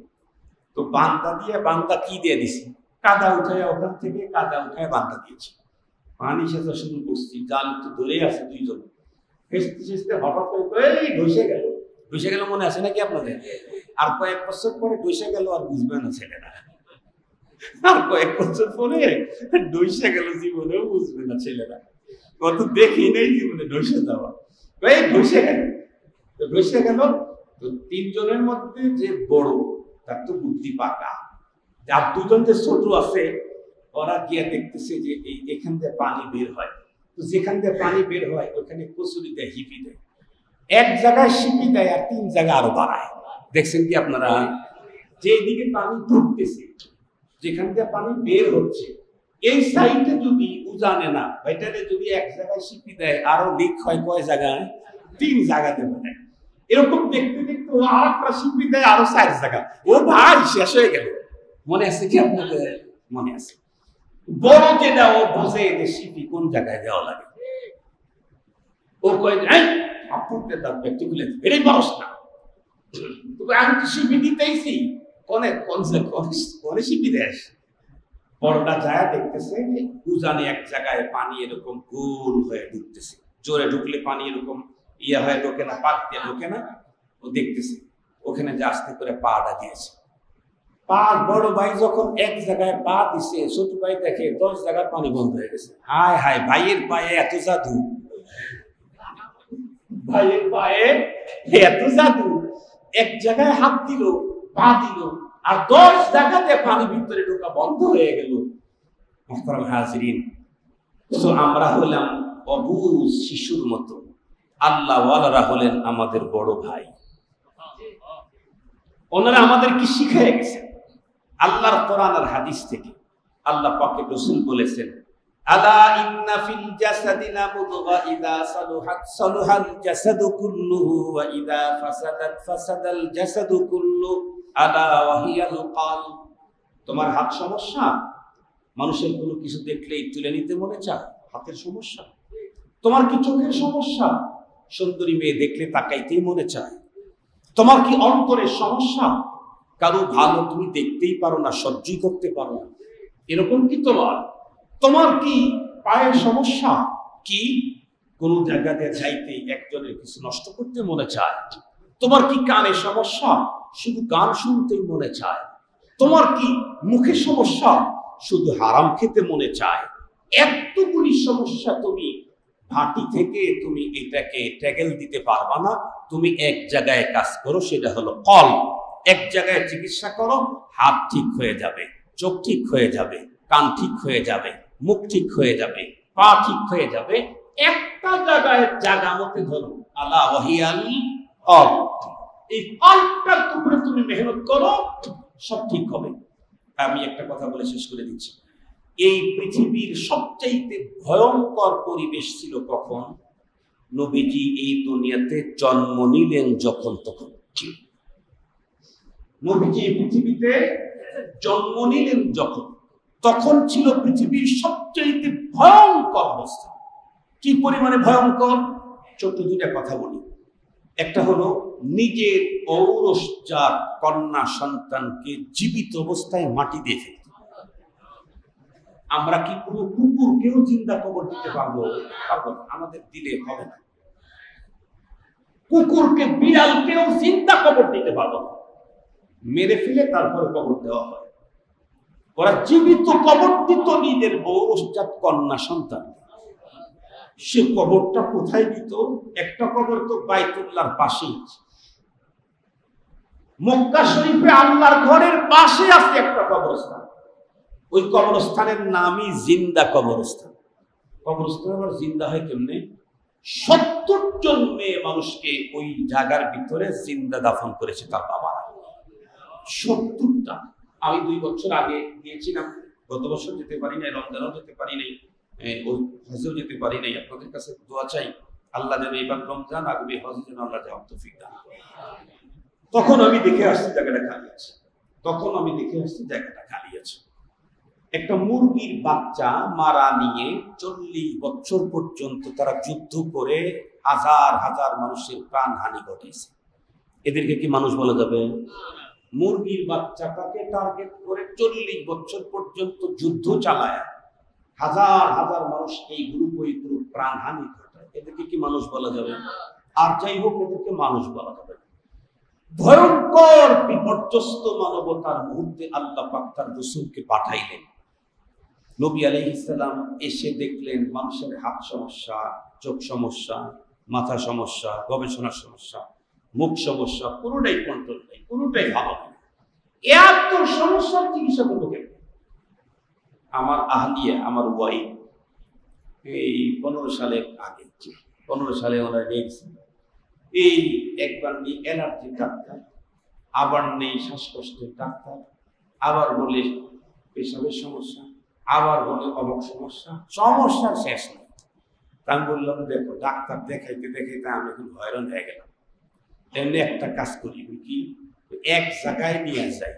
তো বান্দা কি দিয়ে দিছি, কাদা উঠায়, ওখান থেকে কাদা উঠায় বান্দা দিয়েছি। পানি সেচা শুরু করছি, জাল তো ধরে আছে 2 জন। হেসতে হেসতে হঠাৎ করে এই ধসে গেল। ধসে গেল মনে আছে নাকি আপনাদের? আর কয়েক বছর পরে ধসে গেল, আর বুঝবে না ছেলেরা। আর কয়েক বছর পরে ধসে গেল, জীবনেও বুঝবে না ছেলেরা। কত দেখি নেই জীবনে ধসে যাওয়া। এই ধসে গেল, ধসে গেল। তো তিনজনের মধ্যে যে বড়, তার তো বুদ্ধি পাকা। আর দুজন যে ছোট আছে, ওরা গিয়ে দেখতেছে যে এখান থেকে পানি বের হয়। তো যেখান থেকে পানি বের হয় ওখানে কচুরি দেয়, হিপি দেয়। এক জায়গায় সিপি দেয় আর 3 জায়গায় আরো বাড়ায়। দেখছেন কি আপনারা? যেদিকে পানি ঢুকতেছে, যেখান থেকে পানি বের হচ্ছে, এই সাইডে যদি উজানে না, এটাতে যদি এক জায়গায় সিপি দেয়, আরো লিক হয় কয় জায়গায়? 3 জায়গাতে দেয়। এরকম দেখতে দেখতে ও আর একটা সিপি দেয়, আরো 4 জায়গা। ও ভাই শেষ হয়ে গেল। মনে আছে কি আপনাদের? মনে আছে। বড় যেটা, ও বুঝে যে সিপি কোন জায়গায় দেওয়া লাগে। ও কয় যে আপনাকে তার ব্যক্তি খুলে এটাই বরস না, আমি তো সিপি দিতেইছি, কোনে সিপি দেশ। বড়টা যায় দেখতেছে যে উজানে এক জায়গায় পানি এরকম গোল হয়ে ঢুকতেছে। জোরে ঢুকলে পানি এরকম ইয়ে হয়ে ঢোকে না, পাক দিয়ে ঢোকে না। ও দেখতেছে ওখানে যে আস্তে করে পাটা দিয়েছে। বড় ভাই যখন এক জায়গায় পা দিছে, ছোট ভাই দেখে 10 জায়গার পানি বন্ধ হয়ে গেছে। হায় হায়, ভাইয়ের পায়ে এত জাদু, ভাইয়ের পায়ে এত জাদু। এক জায়গায় হাত দিল, পা দিল, আর 10 জায়গাতে পানি ভিতরে ঢোকা বন্ধ হয়ে গেল। মুহতারাম হাজিরিন, তো আমরা হলাম অবুঝ শিশুর মতো, আল্লাহ ওয়ালারা হলেন আমাদের বড় ভাই। ওনারা আমাদের কি শিখিয়ে গেছে? আল্লাহর কোরআন আর হাদিস থেকে। আল্লাহ পাকের রাসূল বলেছেন, আলা ইন্না ফিল জাসাদি লামুদগা ইযা সালুহাত সালুহাল জাসাদু কুল্লুহু ওয়া ইযা ফাসাদাত ফাসাদাল জাসাদু কুল্লু আলা ওয়া হিয়াল কলব। তোমার হাত সমস্যা? মানুষের কোনো কিছু দেখলেই তুলে নিতে মনে চায়, হাতের সমস্যা। তোমার কি চোখের সমস্যা? সুন্দরী মেয়ে দেখলে তাকাইতেই মনে চায়। তোমার কি অন্তরের সমস্যা? কারো ভালো তুমি দেখতেই পারো না, সহ্যই করতে পারো না, এরকম কি তোমার? তোমার কি পায়ের সমস্যা? কি কোন জায়গাতে যাইতে একজনের কিছু নষ্ট করতে মনে চায়? তোমার কি কানের সমস্যা? শুধু গান শুনতেই মনে চায়? তোমার কি মুখের সমস্যা? শুধু হারাম খেতে মনে চায়? এতগুলি সমস্যা, তুমি ভাটি থেকে তুমি এটাকে ট্যাগেল দিতে পারবা না। তুমি এক জায়গায় কাজ করো, সেটা হলো কল। এক জায়গায় চিকিৎসা করো, হাত ঠিক হয়ে যাবে, চোখ ঠিক হয়ে যাবে, কান ঠিক হয়ে যাবে, মুখ ঠিক হয়ে যাবে, পা ঠিক হয়ে যাবে। একটা জায়গায় জায়গা মতে ধরো, আলা ওয়াহিয়াল কল। এই কলটার উপরে তুমি মেহনত করো, সব ঠিক হবে। আমি একটা কথা বলে শেষ করে দিচ্ছি। এই পৃথিবীর সবচাইতে ভয়ঙ্কর পরিবেশ ছিল কখন? নবীজি এই দুনিয়াতে জন্ম নিলেন যখন তখন। নবীজি এই পৃথিবীতে জন্ম নিলেন যখন তখন ছিল পৃথিবীর সবচাইতে ভয়ঙ্কর অবস্থা। কি পরিমাণে ভয়ঙ্কর? ছোট্ট দুইটা কথা বলি। একটা হলো নিজের ঔরসজাত কন্যা সন্তানকে জীবিত অবস্থায় মাটি দিয়ে ফেলত। আমরা কি কোনো কুকুরকেও জিন্দা কবর দিতে পারবো? আমাদের দিলে হবে না। কুকুরকে, বিড়ালকেও জিন্দা কবর দিতে পারবো না, মেরে ফেলে তারপরে কবর দেওয়া হয়। ওরা জীবিত কবর দিত নিজের ঔরসজাত কন্যা সন্তান। সে কবরটা কোথায় দিত? একটা কবর তো বাইতুল্লাহর পাশেই আছে, মক্কা শরীফে আল্লাহর ঘরের পাশে আছে একটা কবরস্থান। ওই কবরস্থানের নামই জিন্দা কবরস্থান। কবরস্থান আবার জিন্দা হয় কেমনে? 70 জন মেয়ে মানুষকে ওই জায়গার ভিতরে জিন্দা দাফন করেছে তার বাবারা। 70টা। আমি 2 বছর আগে গিয়েছিলাম, গত বছর যেতে পারি নাই, রমজানও যেতে পারি নাই, ওই হজেও যেতে পারি নাই। আপনাদের কাছে দোয়া চাই, আল্লাহ যেন এবার রমজান আগবে হজে যেন আল্লাহ যাওয়ার তৌফিক দান করেন। তখন আমি দেখে আসছি জায়গাটা খালি আছে। একটা মুরগির বাচ্চা মারা নিয়ে 40 বছর পর্যন্ত তারা যুদ্ধ করে হাজার হাজার মানুষের প্রাণহানি ঘটিয়েছে। এদেরকে কি মানুষ বলা যাবে? মুরগির বাচ্চাটাকে টার্গেট করে 40 বছর পর্যন্ত যুদ্ধ চালায় হাজার হাজার মানুষ এই গ্রুপ ওই গ্রুপ প্রাণহানি ঘটায়। এদেরকে কি মানুষ বলা যাবে? আর যাই হোক, এদেরকে মানুষ বলা যাবে। ভয়ঙ্কর বিপর্যস্ত মানবতার মুহূর্তে আল্লাহ পাক তার রাসূলকে পাঠাইলেন। নবী আলাইহিস সালাম এসে দেখলেন মানুষের হাত সমস্যা, চোখ সমস্যা, মাথা সমস্যা, গবেষণার সমস্যা, মুখ সমস্যা, কোনোটাই কন্ট্রোল নেই, কোনোটাই ভালো নেই। এত সমস্যার চিকিৎসা করবো কেন? আমার আহলিয়া, আমার ওয়াইফ এই 15 সালের আগে, 15 সালে ওনারা নিয়েছেন। এই একবার নেই অ্যালার্জির ডাক্তার, আবার নেই শ্বাসকষ্টের ডাক্তার, আবার বলে পেশাবের সমস্যা, আবার বলে অমুক সমস্যা, সমস্যার শেষ নেই। আমি বললাম, দেখো ডাক্তার দেখাইতে দেখাইতে আমি এখন হয়রান হয়ে গেলাম। এমনি একটা কাজ করি, কি এক জায়গায় নিয়ে যাই,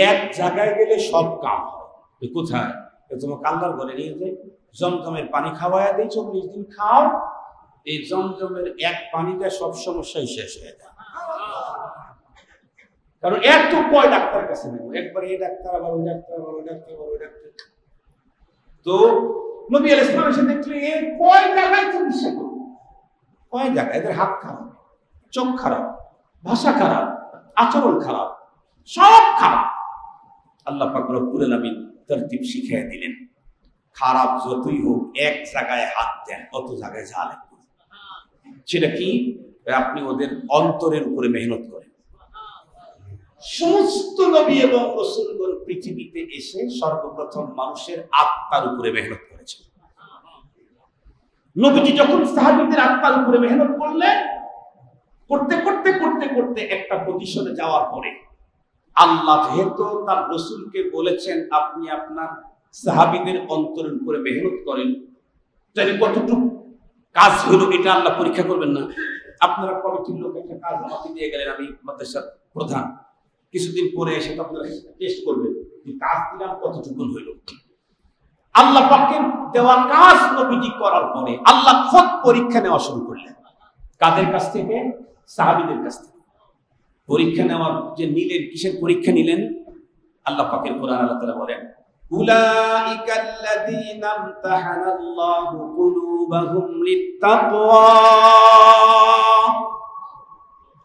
এক জায়গায় গেলে সব কাম হয়। কোথায়? তোমাকে আল্লাহর ঘরে নিয়ে যাই, জমজমের পানি খাওয়াইয়া দিই, 40 দিন খাও, এই জমজমের এক পানিতে সব সমস্যাই শেষ হয়ে যায়। কারণ এত কয় ডাক্তার কাছে নেব, একবার এই ডাক্তার, আবার ওই ডাক্তার, আবার ওই ডাক্তার, আবার ওই ডাক্তার। তো নবী আলাইহিস সালাম এসে দেখলে কয় জায়গায় চিকিৎসা করব, কয় জায়গায়। এদের হাত খারাপ, চোখ খারাপ, ভাষা খারাপ, আচরণ খারাপ, সব খারাপ। আল্লাহ পাক রব্বুল আলামিন তরতিব শিখিয়ে দিলেন, খারাপ যতই হোক এক জায়গায় হাত দেন, কত জায়গায় যা লাগবে। সেটা কি? আপনি ওদের অন্তরের উপরে মেহনত করেন। সমস্ত নবী এবং রাসূলগণ পৃথিবীতে এসে সর্বপ্রথম মানুষের আত্মার উপরে মেহনত করেছেন। নবীজি যখন সাহাবীদের আত্মার উপরে মেহনত করলেন, করতে করতে করতে করতে একটা পজিশনে যাওয়ার পরে আল্লাহ যেহেতু তার রাসূলকে বলেছেন আপনি আপনার সাহাবীদের অন্তরের উপরে মেহনত করেন, তাহলে কতটুকু কাজ হলো এটা আল্লাহ পরীক্ষা করবেন না? আপনারা কমিটির লোক একটা কাজ আমাকে দিয়ে গেলেন, আমি মাদ্রাসার প্রধান, কিছুদিন পরে এসে তো আপনারা টেস্ট করবেন যে কাজ দিলাম কতটুকু হইল। আল্লাহ পাকের দেওয়া কাজ নবীজি করার পরে আল্লাহ খুব পরীক্ষা নেওয়া শুরু করলেন। কাদের কাছ থেকে? সাহাবীদের কাছ থেকে। পরীক্ষা নেওয়ার যে নিলেন, কিসের পরীক্ষা নিলেন? আল্লাহ পাকের কোরআন আল্লাহ তাআলা বলেন, উলাইকাল্লাযীনা ইমতাহানাল্লাহু কুলুবাহুম লিত্তাকওয়া।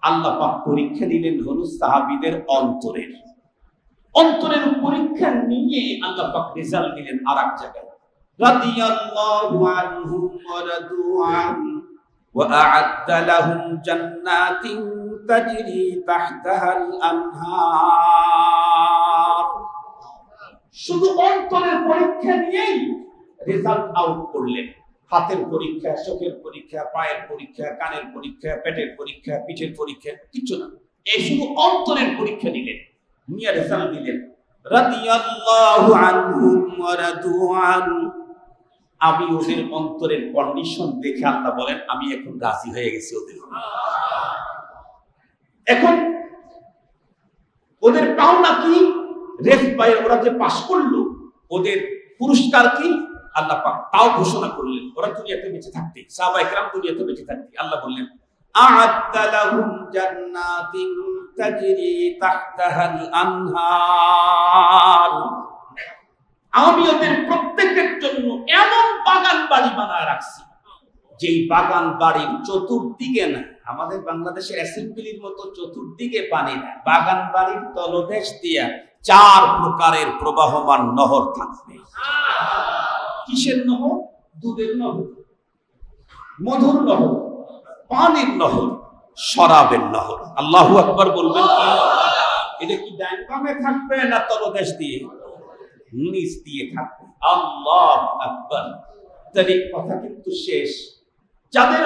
আল্লাহ পাক পরীক্ষা নিলেন হলো সাহাবীদের অন্তরের পরীক্ষা নিয়ে আল্লাহ পাক রেজাল্ট দিলেন আরেক জায়গায়, রাদিয়াল্লাহু আনহুম ওয়া রাদু আন ওয়া আ'আদ্দা লাহুম জান্নাতিন তাজরি তাহতাহাল আনহার। শুধু অন্তরের পরীক্ষা নিয়েই রেজাল্ট আউট করলেন। হাতের পরীক্ষা, চোখের পরীক্ষা, পায়ের পরীক্ষা, কানের পরীক্ষা, পেটের পরীক্ষা, পিঠের পরীক্ষা, কিচ্ছু না। এই শুধু অন্তরের পরীক্ষা নিলেন, নিয়ে রেজাল্ট দিলেন, রাদিয়াল্লাহু আনহুম ওয়া রাদু আন। আমি ওদের অন্তরের কন্ডিশন দেখে আল্লাহ বলেন আমি এখন রাজি হয়ে গেছি ওদের। এখন ওদের পাওনা কি? রেফ পায়, ওরা যে পাস করলো ওদের পুরস্কার কি? আল্লাহ পাক তাও ঘোষণা করলেন। ওরা দুনিয়াতে বেঁচে থাকতে, সাহাবায়ে কেরাম দুনিয়াতে বেঁচে থাকতে আল্লাহ বললেন, আ'আদ্দা লাহুম জান্নাতিন তাজরি তাহতাহাল আনহার। আমি ওদের প্রত্যেকের জন্য এমন বাগান বাড়ি বানায় রাখছি, যেই বাগান বাড়ির চতুর্দিকে না, আমাদের বাংলাদেশের অ্যাসেম্বলির মতো চতুর্দিকে পানি না, বাগান বাড়ির তলদেশ দিয়া 4 প্রকারের প্রবাহমান নহর থাকবে। কিসের নহর? দুধের নহর, মধুর নহর, পানির নহর, শরাবের নহর। আল্লাহু আকবার বলবেন কি? এটা কি ডাইন বামে থাকবে না তলদেশ দিয়ে? নিচ দিয়ে থাকবে। আল্লাহু আকবার। তাহলে কথা কিন্তু শেষ। যাদের